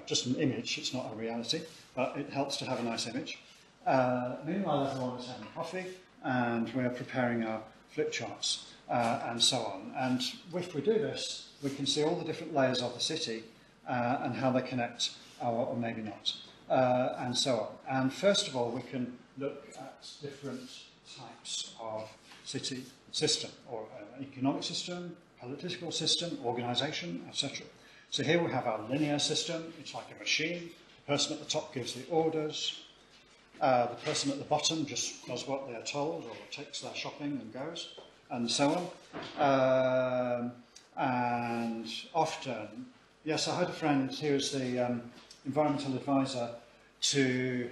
C: just an image, it's not a reality, but it helps to have a nice image. Meanwhile, everyone is having coffee, and we're preparing our flip charts, and so on. And if we do this, we can see all the different layers of the city and how they connect, or maybe not, and so on. And first of all, we can look at different types of city system, or an economic system, political system, organisation, etc. So here we have our linear system. It's like a machine. The person at the top gives the orders. The person at the bottom just does what they're told, or takes their shopping and goes, and so on. And often, yes, I had a friend who was the environmental advisor to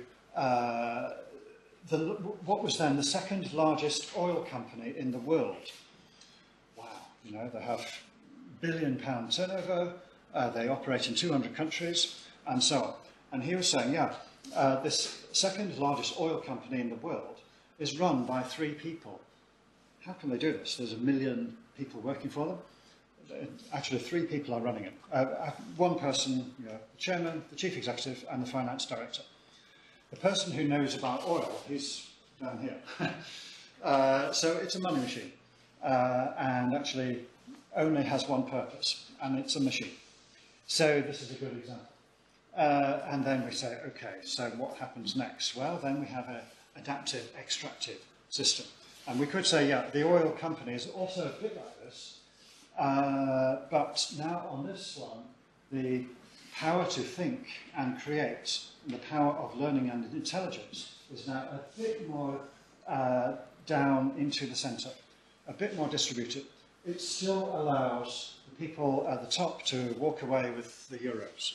C: what was then the second largest oil company in the world. Wow, they have £1 billion turnover. They operate in 200 countries, and so on. And he was saying, this second largest oil company in the world is run by 3 people. How can they do this? There's 1 million people working for them. Actually, 3 people are running it. One person, the chairman, the chief executive, and the finance director. The person who knows about oil, he's down here. So it's a money machine, and actually only has one purpose, and it's a machine. So this is a good example. And then we say, okay, so what happens next? Well, then we have an adaptive, extractive system. And we could say, yeah, the oil company is also a bit like this, but now on this one, the power to think and create, and the power of learning and intelligence is now a bit more down into the centre, a bit more distributed. It still allows the people at the top to walk away with the euros.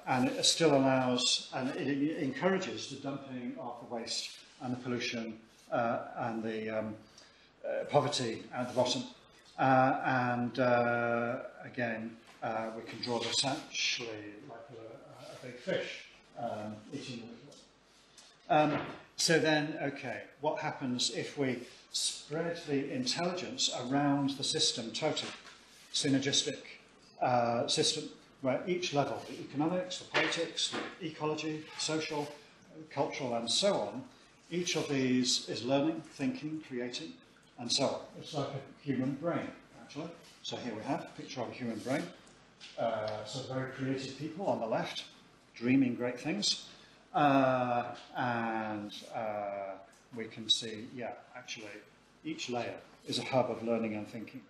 C: And it still allows, and it encourages the dumping of the waste and the pollution and the poverty at the bottom. Again, we can draw this actually like a big fish eating the so then, okay, what happens if we spread the intelligence around the system totally? Synergistic system, where each level, the economics, the politics, the ecology, social, cultural, and so on, each of these is learning, thinking, creating, and so on. It's like a human brain, actually. So here we have a picture of a human brain. So very creative people on the left, dreaming great things. We can see, yeah, actually, each layer is a hub of learning and thinking.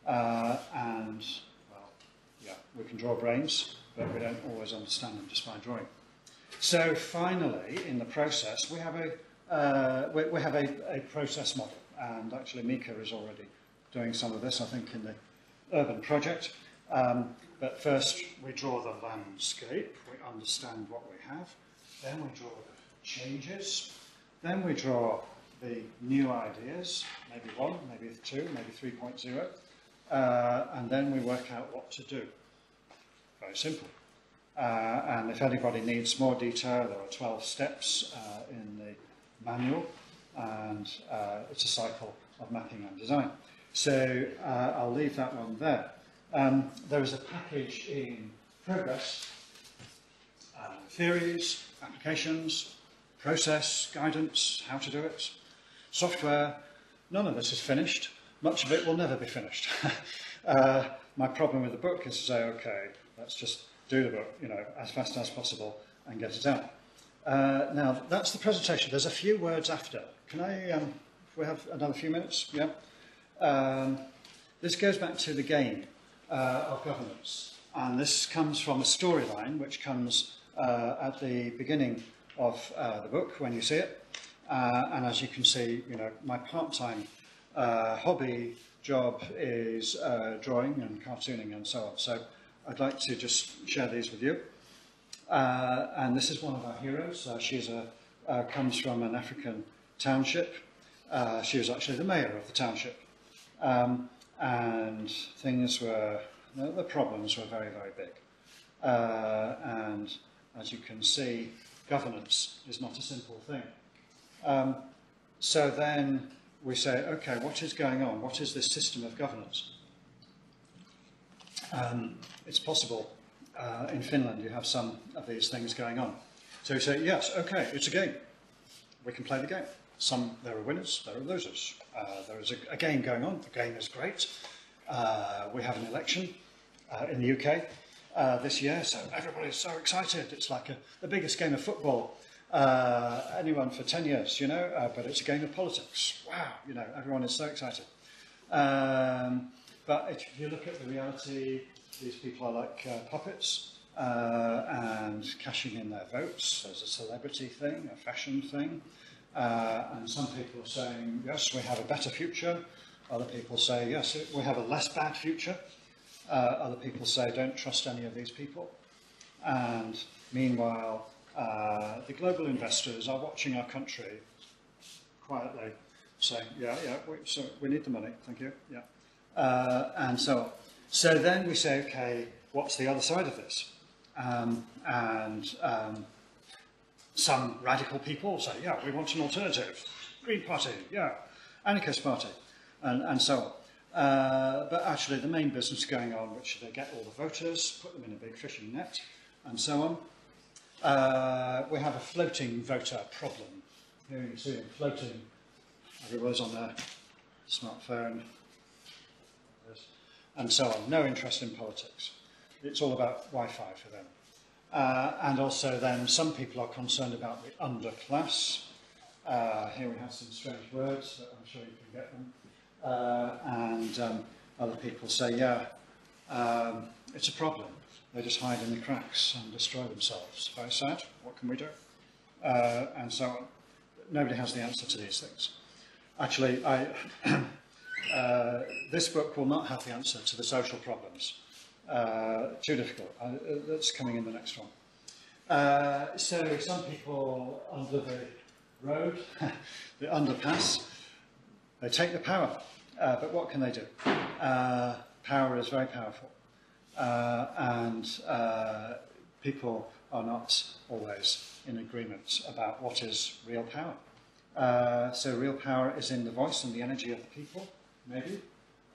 C: Well, yeah, we can draw brains, but we don't always understand them just by drawing. So finally, in the process, we have a process model, and actually Mika is already doing some of this, I think, in the urban project. But first, we draw the landscape, we understand what we have, then we draw the changes, then we draw the new ideas, maybe 1, maybe 2, maybe 3.0, and then we work out what to do. Very simple. And if anybody needs more detail, there are 12 steps in the manual, and it's a cycle of mapping and design. So I'll leave that one there. There is a package in progress, theories, applications, process, guidance, how to do it, software. None of this is finished. Much of it will never be finished. My problem with the book is to say, okay, let's just do the book, as fast as possible and get it out. Now, that's the presentation. There's a few words after. Can I, if we have another few minutes? Yeah. This goes back to the game of governance. And this comes from a storyline which comes at the beginning of the book when you see it. And as you can see, my part-time hobby job is drawing and cartooning and so on. So I'd like to just share these with you. And this is one of our heroes. She comes from an African township. She was actually the mayor of the township. And the problems were very, very big. And as you can see, governance is not a simple thing. So then we say, okay, what is going on? What is this system of governance? It's possible in Finland you have some of these things going on. So we say, yes, okay, it's a game. We can play the game. There are winners, there are losers. There is a game going on. The game is great. We have an election in the UK this year, so everybody's so excited. It's like the biggest game of football anyone for 10 years, but it's a game of politics. Wow, everyone is so excited. But if you look at the reality, these people are like puppets and cashing in their votes. There's a celebrity thing, a fashion thing. And some people are saying, yes, we have a better future. Other people say, yes, we have a less bad future. Other people say, don't trust any of these people. And meanwhile, the global investors are watching our country quietly, saying, so we need the money, thank you, and so on. So then we say, okay, what's the other side of this? Some radical people say, yeah, we want an alternative. Green Party, yeah, Anarchist Party, and so on. But actually the main business going on, which they get all the voters, put them in a big fishing net, and so on. we have a floating voter problem. Here you can see them floating. Everyone's on their smartphone, and so on. No interest in politics. It's all about Wi-Fi for them. And also then some people are concerned about the underclass. Here we have some strange words, but I'm sure you can get them. And other people say, yeah, it's a problem. They just hide in the cracks and destroy themselves. Very sad. What can we do? And so on. Nobody has the answer to these things. Actually, this book will not have the answer to the social problems. Too difficult. That's coming in the next one. So some people under the road, the underpass, they take the power. But what can they do? Power is very powerful. And people are not always in agreement about what is real power. So real power is in the voice and the energy of the people, maybe.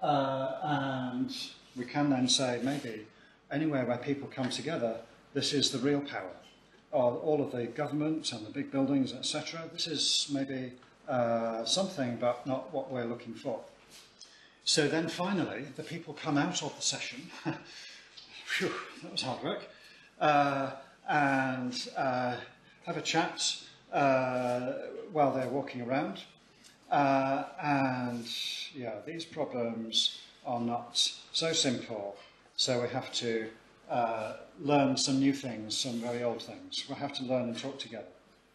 C: And we can then say, maybe, anywhere where people come together, this is the real power. All of the government and the big buildings, etc. This is maybe something, but not what we're looking for. So then finally, the people come out of the session. Phew, that was hard work. And have a chat while they're walking around. And yeah, these problems are not so simple, so we have to learn some new things, some very old things. We have to learn and talk together.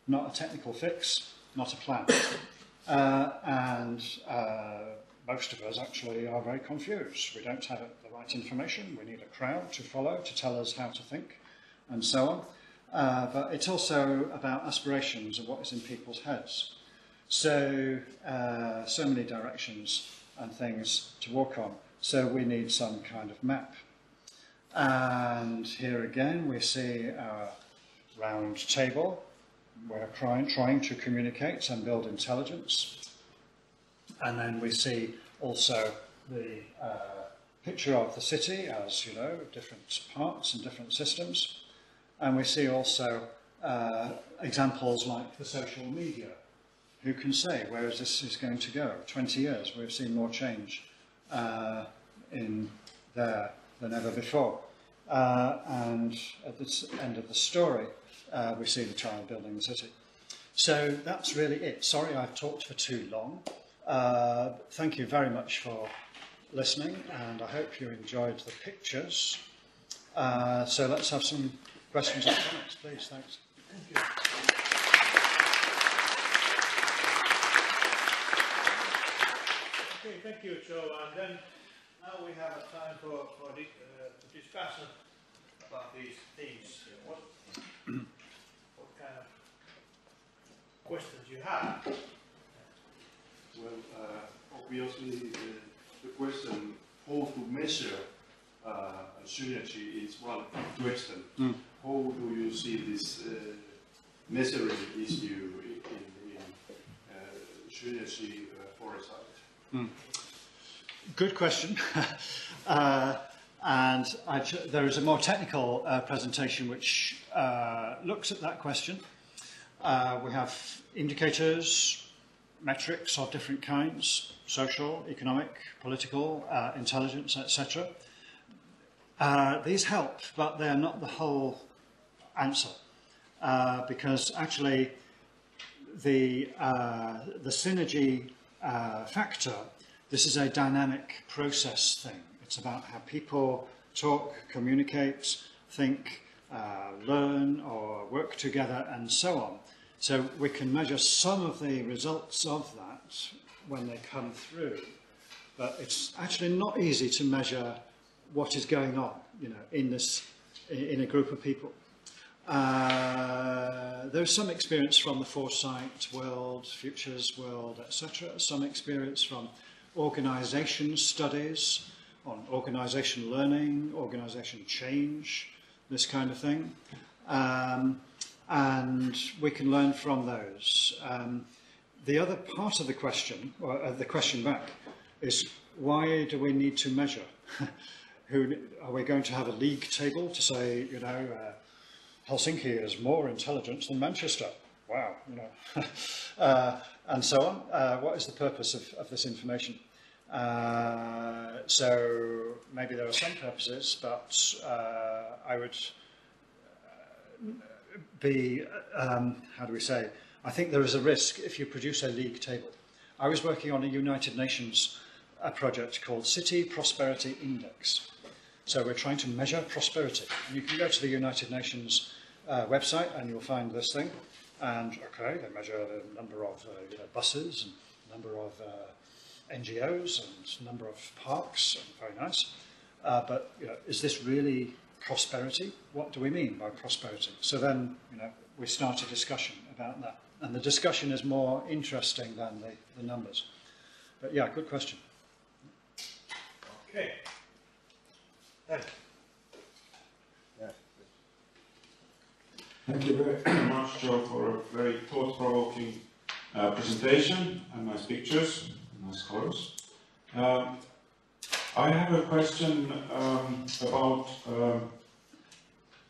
C: Not a technical fix, not a plan. And most of us actually are very confused. We don't have the right information. We need a crowd to follow, to tell us how to think, and so on. But it's also about aspirations of what is in people's heads. So, so many directions and things to walk on. So we need some kind of map. And here again we see our round table. We're trying to communicate and build intelligence. And then we see also the picture of the city as, you know, different parts and different systems. And we see also examples like the social media. Who can say where this is going to go? 20 years, we've seen more change in there than ever before. And at the end of the story, we see the child building the city. So that's really it. Sorry I've talked for too long. Thank you very much for listening, and I hope you enjoyed the pictures. So let's have some questions and comments, please. Thanks.
B: Thank you. Okay, thank you, Joe. And then now we have a time for to discuss about these themes. What kind of questions you have?
D: Well, obviously, the question how to measure synergy is one question. How do you see this measuring issue in synergy foresight?
C: Good question. And there is a more technical presentation which looks at that question. We have indicators, metrics of different kinds, social, economic, political, intelligence, etc. These help, but they're not the whole answer, because actually the synergy factor, this is a dynamic process thing. It's about how people talk, communicate, think, learn or work together and so on. So we can measure some of the results of that when they come through, but it's actually not easy to measure what is going on, you know, in a group of people. There's some experience from the foresight world, futures world, etc. Some experience from organisation studies on organisation learning, organisation change, this kind of thing. And we can learn from those. The other part of the question, or the question back, is why do we need to measure? Are we going to have a league table to say, you know, Helsinki is more intelligent than Manchester. Wow, you know, and so on. What is the purpose of this information? So maybe there are some purposes, but I would be, how do we say, I think there is a risk if you produce a league table. I was working on a United Nations project called City Prosperity Index. So we're trying to measure prosperity. And you can go to the United Nations website and you'll find this thing. And, okay, they measure the number of buses and number of NGOs and number of parks, and very nice. But is this really prosperity? What do we mean by prosperity? So then, we start a discussion about that. And the discussion is more interesting than the numbers. But yeah, good question.
B: Okay. Thanks.
D: Thank you very much, Joe, for a very thought-provoking presentation and nice pictures, nice colors. I have a question about,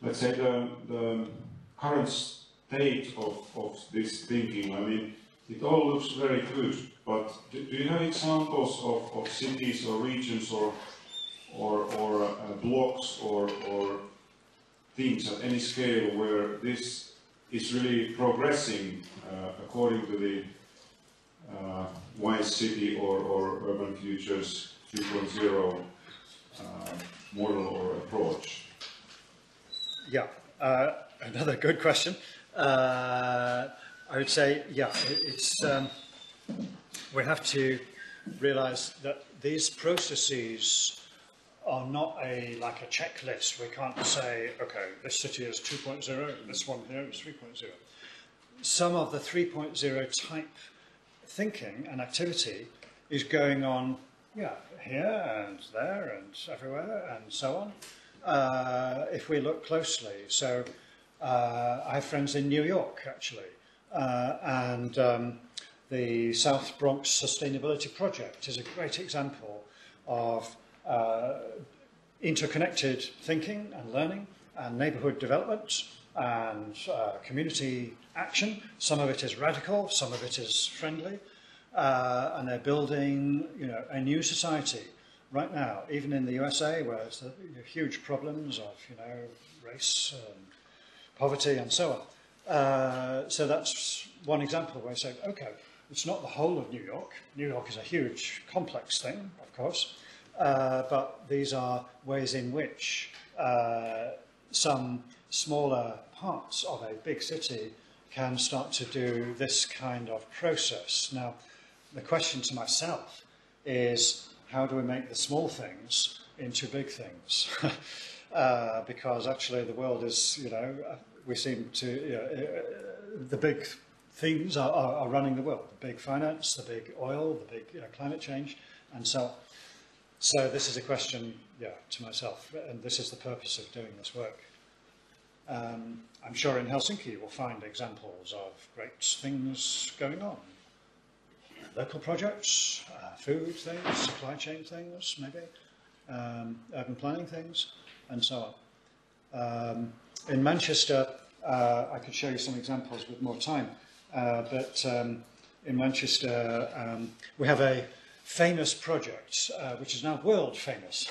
D: let's say, the current state of this thinking. I mean, it all looks very good, but do you have examples of cities or regions or blocks or things at any scale where this is really progressing according to the Wise City or Urban Futures 3.0 model or approach?
C: Yeah, another good question. I would say, yeah, it's we have to realize that these processes are not like a checklist. We can't say, okay, this city is 2.0, this one here is 3.0. Some of the 3.0 type thinking and activity is going on, yeah, here and there and everywhere and so on, if we look closely. So I have friends in New York, actually, and the South Bronx Sustainability Project is a great example of interconnected thinking and learning and neighbourhood development and community action. Some of it is radical, some of it is friendly, and they're building, a new society right now, even in the USA, where there's huge problems of, race and poverty and so on. So that's one example where I say, okay, it's not the whole of New York. New York is a huge, complex thing, of course. But these are ways in which some smaller parts of a big city can start to do this kind of process. Now, the question to myself is, how do we make the small things into big things? Because actually the world is, we seem to, the big things are running the world. The big finance, the big oil, the big climate change, and so on. So this is a question, to myself, and this is the purpose of doing this work. I'm sure in Helsinki you will find examples of great things going on. Local projects, food things, supply chain things, maybe, urban planning things, and so on. In Manchester, I could show you some examples with more time, but in Manchester we have a famous project, which is now world famous.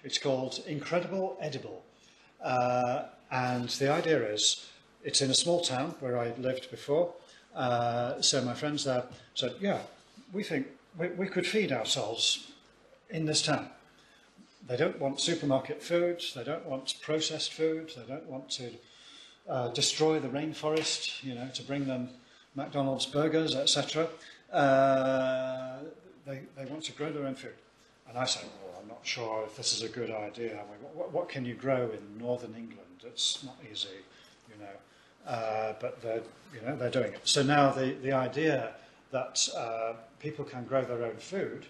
C: It's called Incredible Edible. And the idea is, it's in a small town where I lived before. So my friends there said, yeah, we think we could feed ourselves in this town. They don't want supermarket food, they don't want processed food, they don't want to destroy the rainforest, to bring them McDonald's burgers, etc. They want to grow their own food. And I said, well, I'm not sure if this is a good idea. I mean, what can you grow in northern England? It's not easy, but they're doing it. So now the idea that people can grow their own food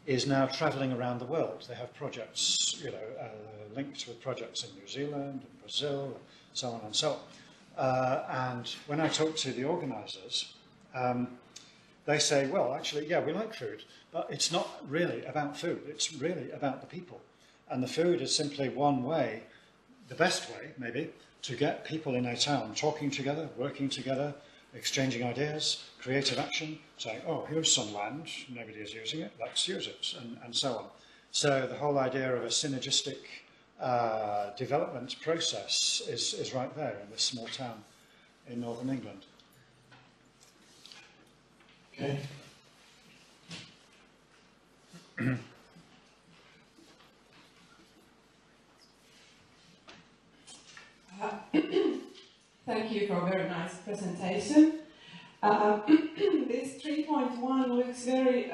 C: is now travelling around the world. They have projects, linked with projects in New Zealand and Brazil, and so on and so on. And when I talk to the organisers, they say, well, actually, yeah, we like food, but it's not really about food. It's really about the people. And the food is simply one way the best way, maybe, to get people in a town talking together, working together, exchanging ideas, creative action, saying, oh, here's some land, nobody is using it, let's use it, and so on. So the whole idea of a synergistic development process is right there in this small town in northern England.
D: Okay.
E: Thank you for a very nice presentation. This 3.1 looks very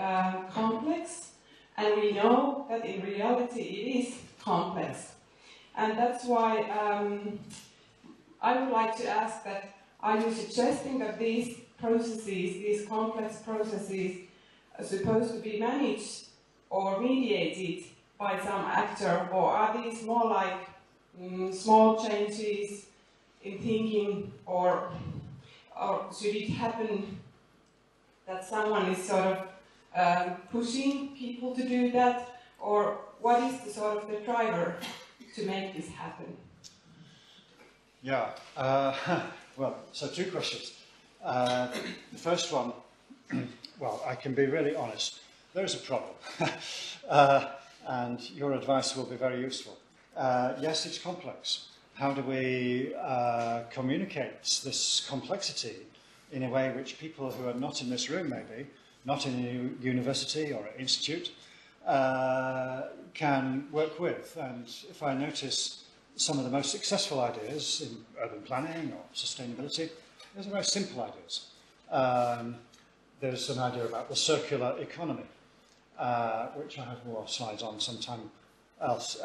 E: complex, and we know that in reality it is complex. And that's why I would like to ask that, are you suggesting that these processes, these complex processes, are supposed to be managed or mediated by some actor, or are these more like small changes in thinking, or should it happen that someone is sort of pushing people to do that, or what is the sort of the driver to make this happen?
C: Yeah, well, so two questions. The first one, well, I can be really honest. There is a problem, and your advice will be very useful. Yes, it's complex. How do we communicate this complexity in a way which people who are not in this room, maybe, not in a university or an institute, can work with? And if I notice some of the most successful ideas in urban planning or sustainability, those are very simple ideas. There's an idea about the circular economy, which I have more slides on sometime else.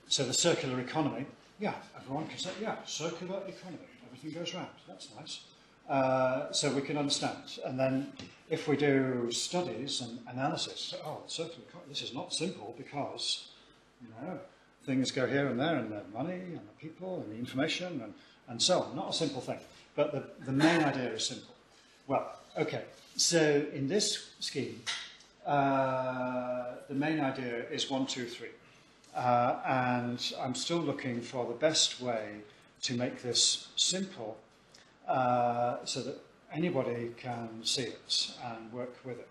C: So the circular economy, yeah, everyone can say, yeah, circular economy, everything goes round, that's nice. So we can understand. And then if we do studies and analysis, oh, circular economy, this is not simple because, you know, things go here and there, and the money and the people and the information and so on. Not a simple thing, but the main idea is simple. Well, okay, so in this scheme, the main idea is 1, 2, 3. And I'm still looking for the best way to make this simple so that anybody can see it and work with it.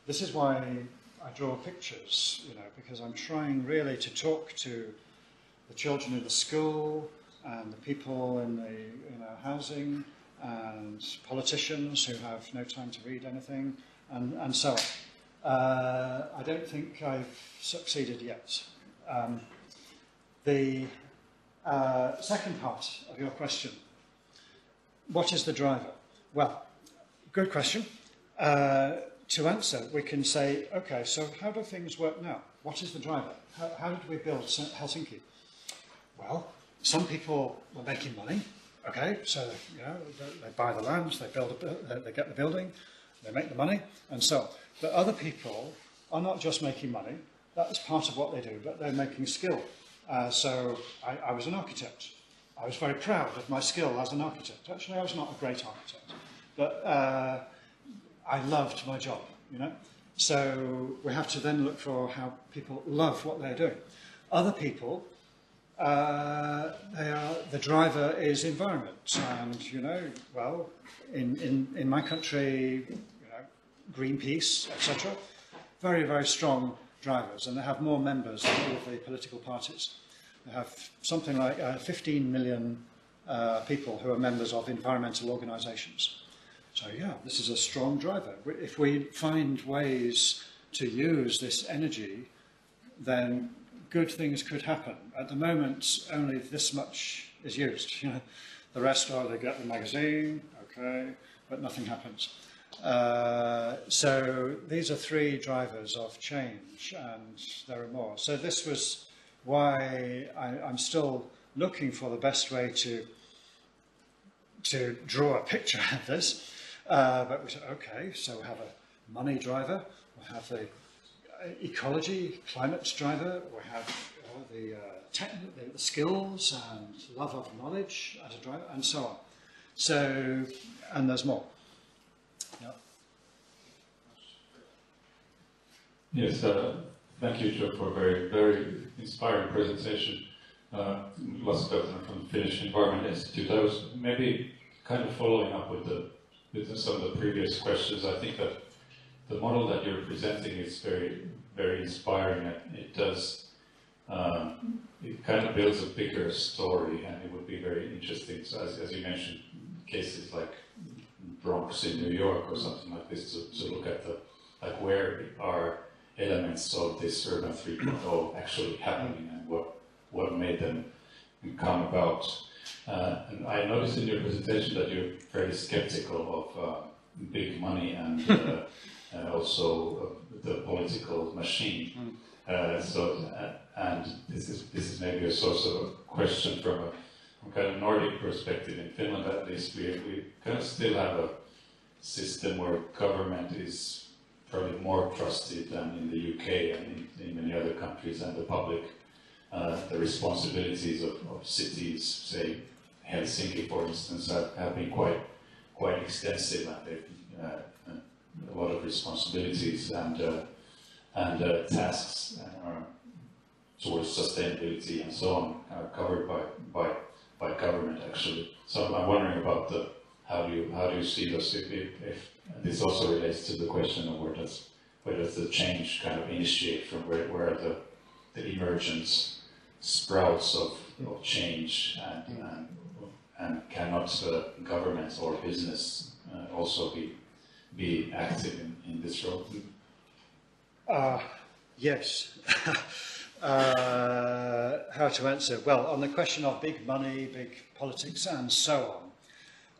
C: This is why I draw pictures, you know, because I'm trying really to talk to the children in the school and the people in the housing and politicians who have no time to read anything and so on. I don't think I've succeeded yet. The second part of your question, what is the driver? Well, good question. To answer, we can say, okay, so how do things work now? What is the driver? How did we build Helsinki? Well, some people were making money, okay, so you know, they buy the land, they get the building, they make the money, and so on. But other people are not just making money, that's part of what they do, but they're making skill. So I was an architect. I was very proud of my skill as an architect. Actually, I was not a great architect, but I loved my job, you know. So we have to then look for how people love what they're doing. Other people, the driver is environment, and you know, well, in my country, you know, Greenpeace, etc. Very, very strong drivers, and they have more members than all of the political parties. They have something like 15 million people who are members of environmental organisations. So yeah, this is a strong driver. If we find ways to use this energy, then good things could happen. At the moment, only this much is used. You know, the rest are they get the magazine, okay, but nothing happens. So these are 3 drivers of change, and there are more. So this was why I'm still looking for the best way to draw a picture of this. But we said, okay, so we have a money driver, we have the ecology, climate driver, we have the skills and love of knowledge as a driver, and so on. So, and there's more. Yeah.
D: Yes, thank you, Joe, for a very, very inspiring presentation.
F: Lars Gutner from the Finnish Environment Institute. I was maybe kind of following up with some of the previous questions. I think that the model that you're presenting is very, very inspiring. It does, it kind of builds a bigger story, and it would be very interesting. So as you mentioned, cases like Bronx in New York or something like this, to look at where are elements of this Urban 3.0 actually happening, and what made them come about. And I noticed in your presentation that you're very skeptical of big money and also the political machine. And this is maybe a source of a question from a kind of Nordic perspective. In Finland, at least, we kind of still have a system where government is probably more trusted than in the UK and in many other countries, and the public, the responsibilities of cities, say Helsinki, for instance, have been quite extensive, and they've a lot of responsibilities and tasks towards sustainability and so on are covered by government, actually. So I'm wondering about how do you see this, if this also relates to the question of where does the change kind of initiate from, where are the emergence sprouts of change, and cannot government or business also be active in this role?
C: Yes. How to answer? Well, on the question of big money, big politics, and so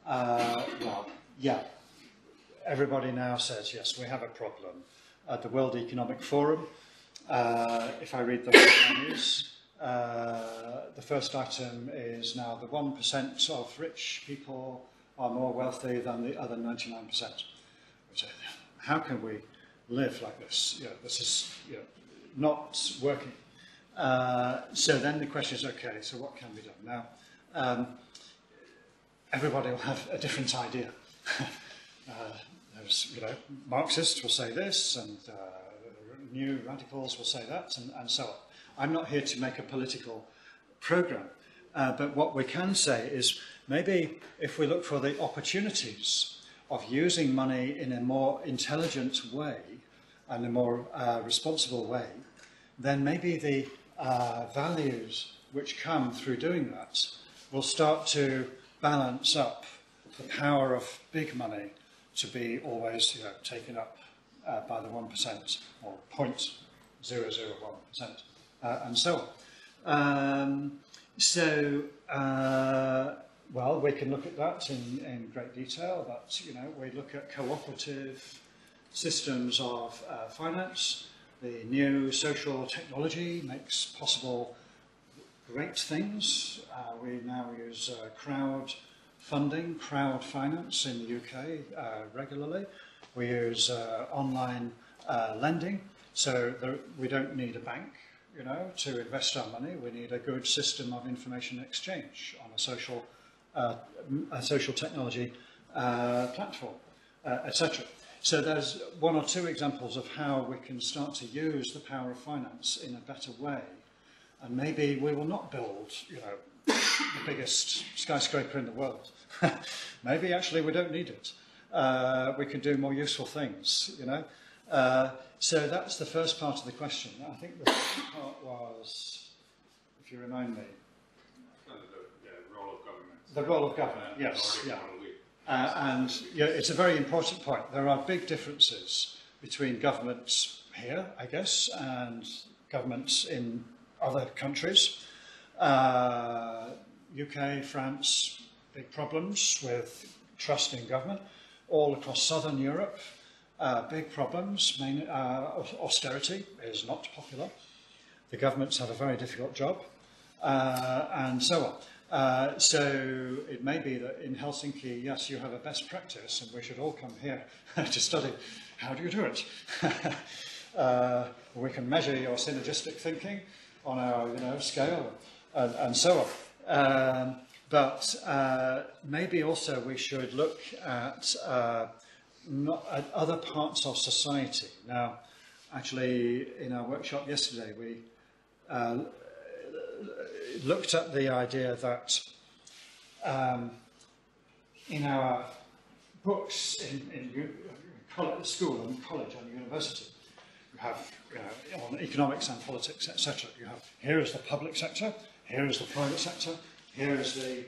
C: on, well, yeah, everybody now says, yes, we have a problem. At the World Economic Forum, if I read the news, the first item is now the 1% of rich people are more wealthy than the other 99%. How can we live like this? This is not working. So then the question is, okay, so what can be done? Now, everybody will have a different idea. Marxists will say this, and new radicals will say that, and so on. I'm not here to make a political program, but what we can say is maybe if we look for the opportunities of using money in a more intelligent way and a more responsible way, then maybe the values which come through doing that will start to balance up the power of big money to be always taken up by the 1% or 0.001%, and so on. Well, we can look at that in great detail. But we look at cooperative systems of finance. The new social technology makes possible great things. We now use crowd finance in the UK regularly. We use online lending, so we don't need a bank, to invest our money. We need a good system of information exchange on a social technology platform, etc. So there's one or two examples of how we can start to use the power of finance in a better way, and maybe we will not build, the biggest skyscraper in the world. Maybe actually we don't need it. We can do more useful things, So that's the first part of the question. I think the second part was, if you remind me.
F: The role of government.
C: The role of government, yes. Yeah. And it's a very important point. There are big differences between governments here, I guess, and governments in other countries. UK, France, big problems with trust in government. All across southern Europe, big problems. Austerity is not popular. The governments have a very difficult job, and so on. So it may be that in Helsinki, yes, you have a best practice, and we should all come here to study. How do you do it? We can measure your synergistic thinking on our scale, and so on. But maybe also we should look at other parts of society. Now, actually, in our workshop yesterday, we looked at the idea that in our books in school and college and university, you have, on economics and politics, etc. You have, here is the public sector, here is the private sector, here is the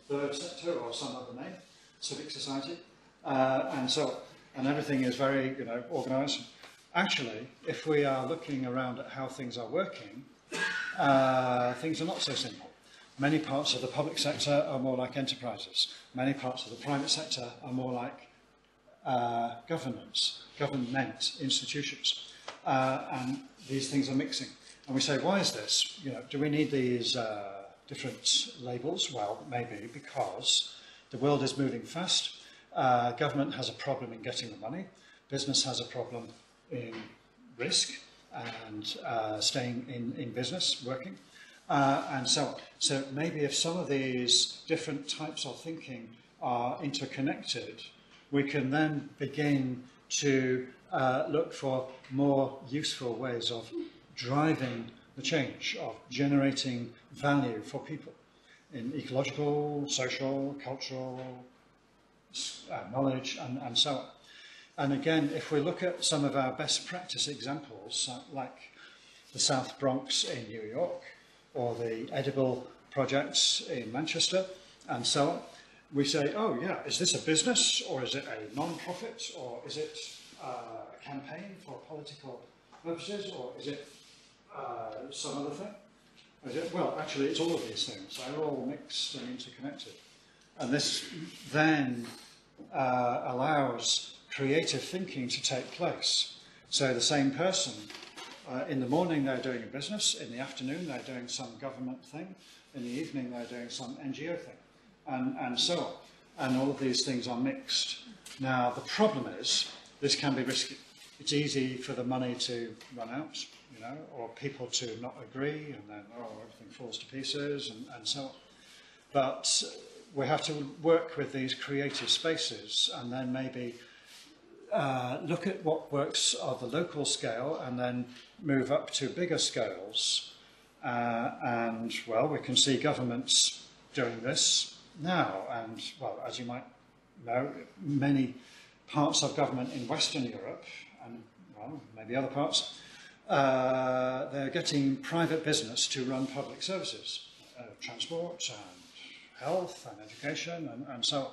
C: third sector or some other name, civic society, and so on. And everything is very, organised. Actually, if we are looking around at how things are working, things are not so simple. Many parts of the public sector are more like enterprises. Many parts of the private sector are more like government institutions. And these things are mixing. And we say, why is this? Do we need these different labels? Well, maybe because the world is moving fast. Government has a problem in getting the money. Business has a problem in risk and staying in business, working, and so on. So maybe if some of these different types of thinking are interconnected, we can then begin to look for more useful ways of driving the change, of generating value for people in ecological, social, cultural, knowledge, and so on. And again, if we look at some of our best practice examples, like the South Bronx in New York, or the Edible projects in Manchester, and so on, we say, oh yeah, is this a business, or is it a non-profit, or is it a campaign for political purposes, or is it some other thing? Is it? Well, actually, it's all of these things. They're all mixed and interconnected. And this then allows creative thinking to take place. So the same person, in the morning they're doing a business, in the afternoon they're doing some government thing, in the evening they're doing some NGO thing, and so on. And all of these things are mixed. Now the problem is, this can be risky. It's easy for the money to run out, or people to not agree, and then everything falls to pieces, and so on. But we have to work with these creative spaces, and then maybe look at what works at the local scale and then move up to bigger scales. And, well, we can see governments doing this now. And, well, as you might know, many parts of government in Western Europe, and, well, maybe other parts, they're getting private business to run public services, transport and health and education and so on.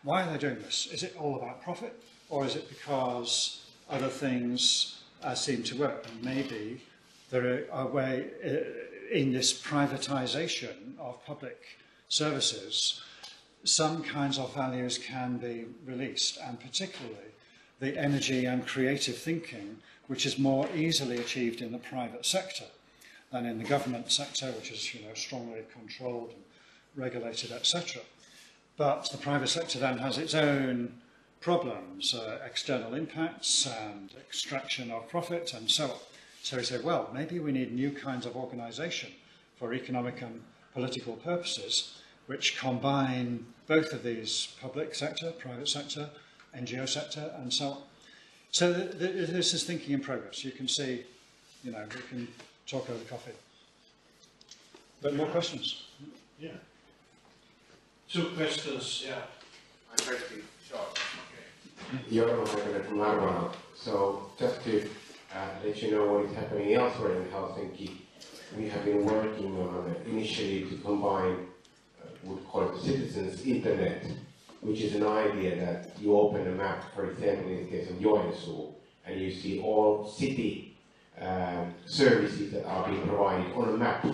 C: Why are they doing this? Is it all about profit? Or is it because other things seem to work? And maybe there are a way in this privatization of public services, some kinds of values can be released, and particularly the energy and creative thinking, which is more easily achieved in the private sector than in the government sector, which is strongly controlled and regulated, etc. But the private sector then has its own problems, external impacts and extraction of profit and so on. So we say, well, maybe we need new kinds of organisation for economic and political purposes, which combine both of these: public sector, private sector, NGO sector, and so on. So this is thinking in progress. You can see, we can talk over coffee. But more questions?
B: Yeah.
G: Two questions, yeah.
H: I'm very short. Joe Ravetz from Narva. So just to let you know what is happening elsewhere in Helsinki, we have been working on an initiative to combine what we call it the citizens' internet, which is an idea that you open a map, for example, in the case of Joensuu, and you see all city services that are being provided on a map.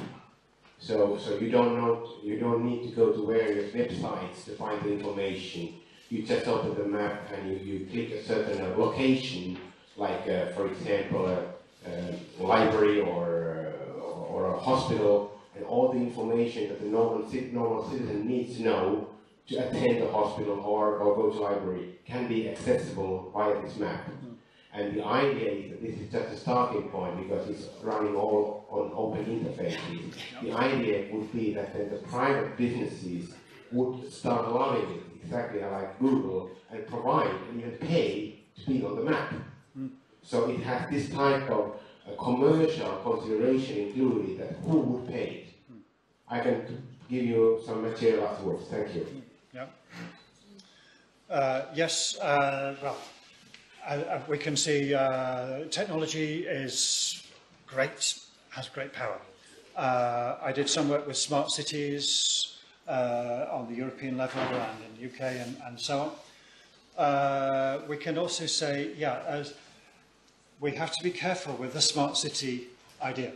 H: So you don't need to go to various websites to find the information. You just open the map and you click a certain location, like for example a library or a hospital, and all the information that the normal citizen needs to know to attend the hospital or go to library can be accessible via this map. And the idea is that this is just a starting point because it's running all on open interfaces. The idea would be that then the private businesses would start loving it, exactly like Google, and provide and even pay to be on the map. So it has this type of commercial consideration included, that who would pay it. I can give you some material afterwards. Thank you.
C: Yeah. Yes, well, we can see technology is great, has great power. I did some work with smart cities on the European level and in the UK and so on. We can also say, yeah, as we have to be careful with the smart city idea.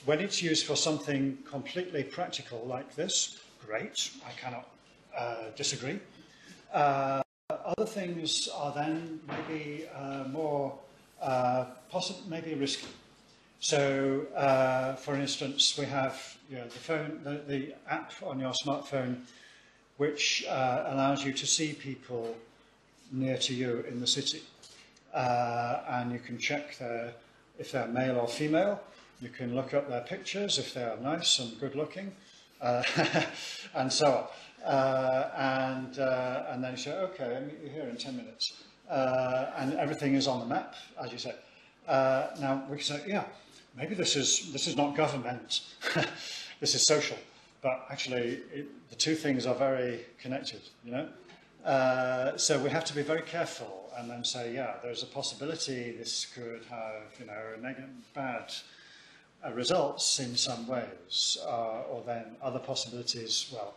C: When it's used for something completely practical like this, great, I cannot disagree. Other things are then maybe more, maybe risky. So, for instance, we have the app on your smartphone which allows you to see people near to you in the city. And you can check if they're male or female. You can look up their pictures if they are nice and good looking, and so on. And then you say, okay, I'll meet you here in 10 minutes. And everything is on the map, as you say. Now, we can say, yeah, maybe this is not government, this is social. But actually, the two things are very connected, you know? So we have to be very careful and then say, yeah, there's a possibility this could have, bad results in some ways, or then other possibilities, well.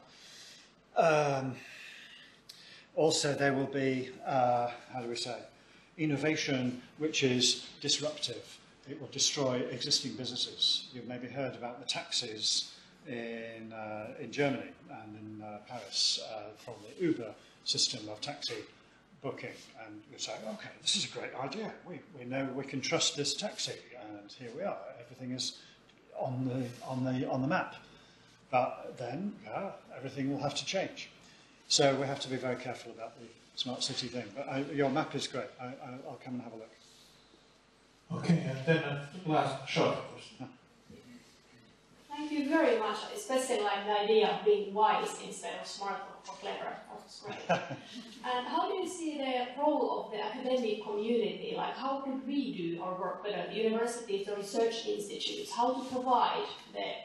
C: Also, there will be, how do we say, innovation which is disruptive. It will destroy existing businesses. You've maybe heard about the taxis in Germany and in Paris from the Uber system of taxi booking, and you say, okay, this is a great idea. We know we can trust this taxi, and here we are. Everything is on the map. But then, yeah, everything will have to change. So we have to be very careful about the smart city thing. But your map is great. I'll come and have a look.
G: Okay, and then a last short question.
I: Thank you very much. Especially like the idea of being wise instead of smart or clever. That was great. And how do you see the role of the academic community? Like, how could we do our work better? The universities, the research institutes, how to provide the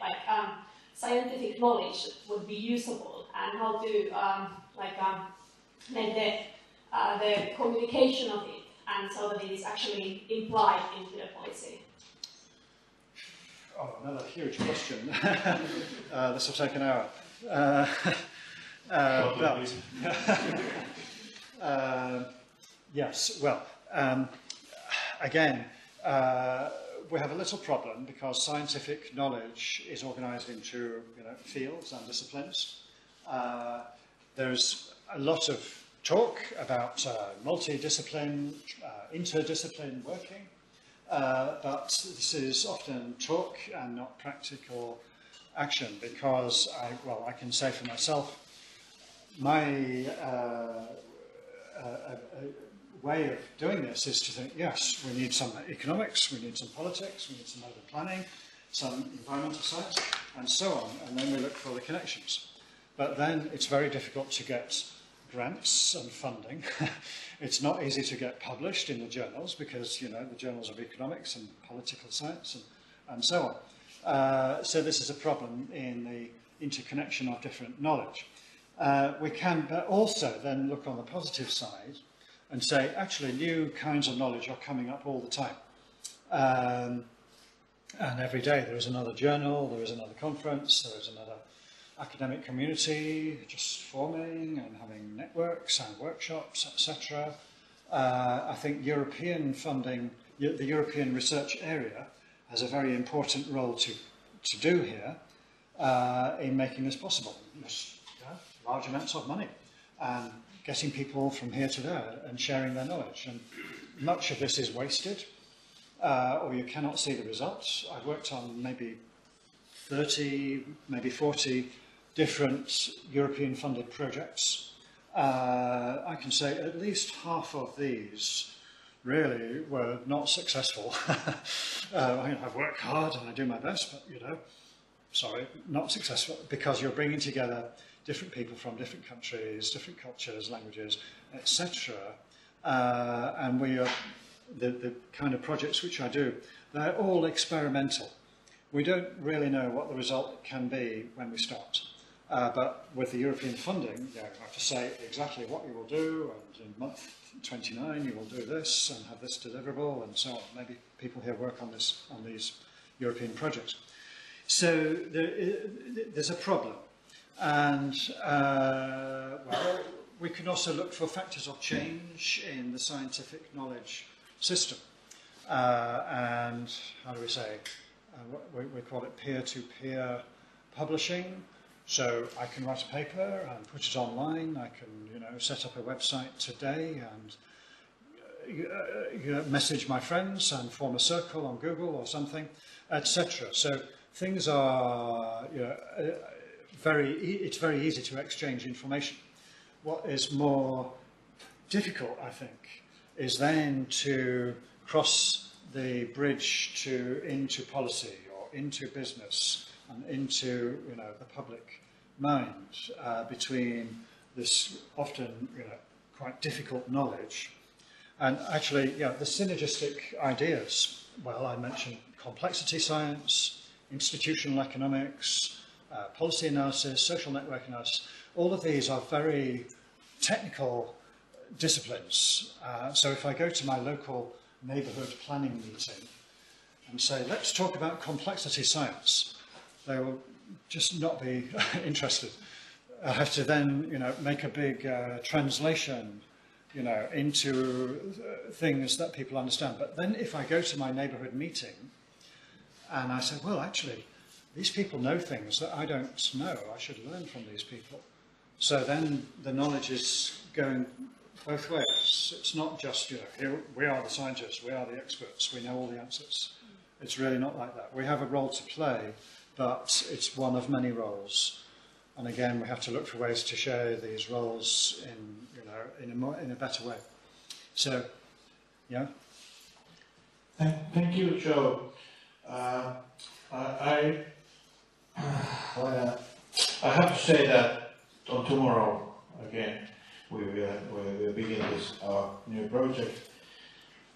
I: scientific knowledge that would be usable, and how to make the communication of it, and so that it is actually implied into the policy.
C: Oh, another huge question. This will take an hour. Yes, well, again, we have a little problem because scientific knowledge is organised into fields and disciplines. There's a lot of talk about multidiscipline, interdiscipline working. But this is often talk and not practical action, because I can say for myself, my way of doing this is to think, yes, we need some economics, we need some politics, we need some urban planning, some environmental science, and so on, and then we look for the connections. But then it's very difficult to get grants and funding. It's not easy to get published in the journals because, the journals of economics and political science and so on. So this is a problem in the interconnection of different knowledge. We can also then look on the positive side and say, actually, new kinds of knowledge are coming up all the time. And every day there is another journal, there is another conference, there is another academic community just forming and having networks and workshops, etc. I think European funding, the European research area, has a very important role to do here in making this possible. Large amounts of money and getting people from here to there and sharing their knowledge. And much of this is wasted, or you cannot see the results. I've worked on maybe 30, maybe 40 different European funded projects. I can say at least half of these really were not successful. I work hard and I do my best, but sorry, not successful, because you're bringing together different people from different countries, different cultures, languages, etc. And we are, the kind of projects which I do, they're all experimental. We don't really know what the result can be when we start. But with the European funding, you have to say exactly what you will do, and in month 29 you will do this and have this deliverable and so on. Maybe people here work on this, on these European projects. So there's a problem. And well, we can also look for factors of change in the scientific knowledge system. And how do we say? We call it peer-to-peer publishing. So I can write a paper and put it online. I can, set up a website today and message my friends and form a circle on Google or something, etc. So things are, it's very easy to exchange information. What is more difficult, I think, is then to cross the bridge into policy or into business and into the public mind between this often quite difficult knowledge and actually the synergistic ideas. Well, I mentioned complexity science, institutional economics, policy analysis, social network analysis. All of these are very technical disciplines. So if I go to my local neighbourhood planning meeting and say, let's talk about complexity science, they will just not be interested. I have to then, make a big translation, into things that people understand. But then if I go to my neighbourhood meeting and I say, well, actually, these people know things that I don't know. I should learn from these people. So then the knowledge is going both ways. It's not just, here we are the scientists, we are the experts, we know all the answers. It's really not like that. We have a role to play, but it's one of many roles. And again, we have to look for ways to share these roles in a better way. So, yeah.
B: Thank you, Joe. I have to say that on tomorrow again we will begin this our new project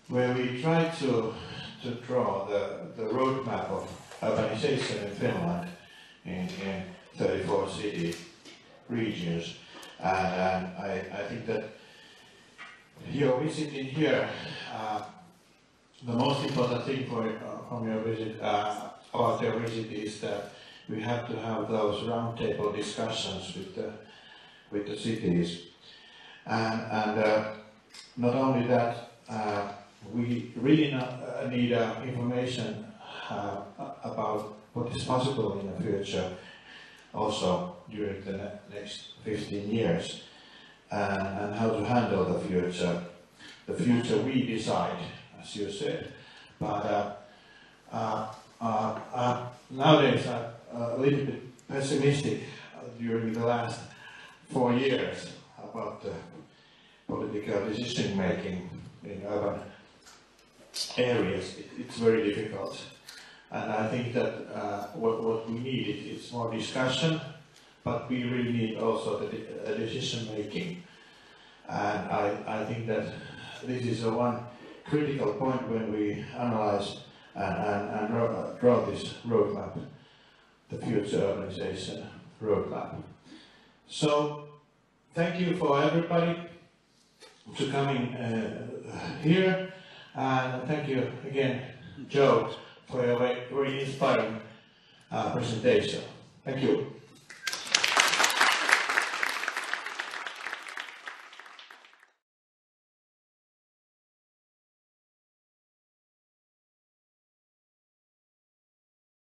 B: where we try to draw the roadmap of urbanization in Finland in 34 city regions, and I think that your visit in here, the most important thing from your visit about your visit is that we have to have those roundtable discussions with the cities, and not only that, we really need information about what is possible in the future, also during the next 15 years, and how to handle the future. The future we decide, as you said, but nowadays I'm a little bit pessimistic during the last 4 years about the political decision making in urban areas. It's very difficult, and I think that what we need is more discussion, but we really need also the decision making, and I think that this is one critical point when we analyze and draw this roadmap, the future urbanization roadmap. So thank you for everybody to coming here, and thank you again, Joe, for your very inspiring presentation. Thank you.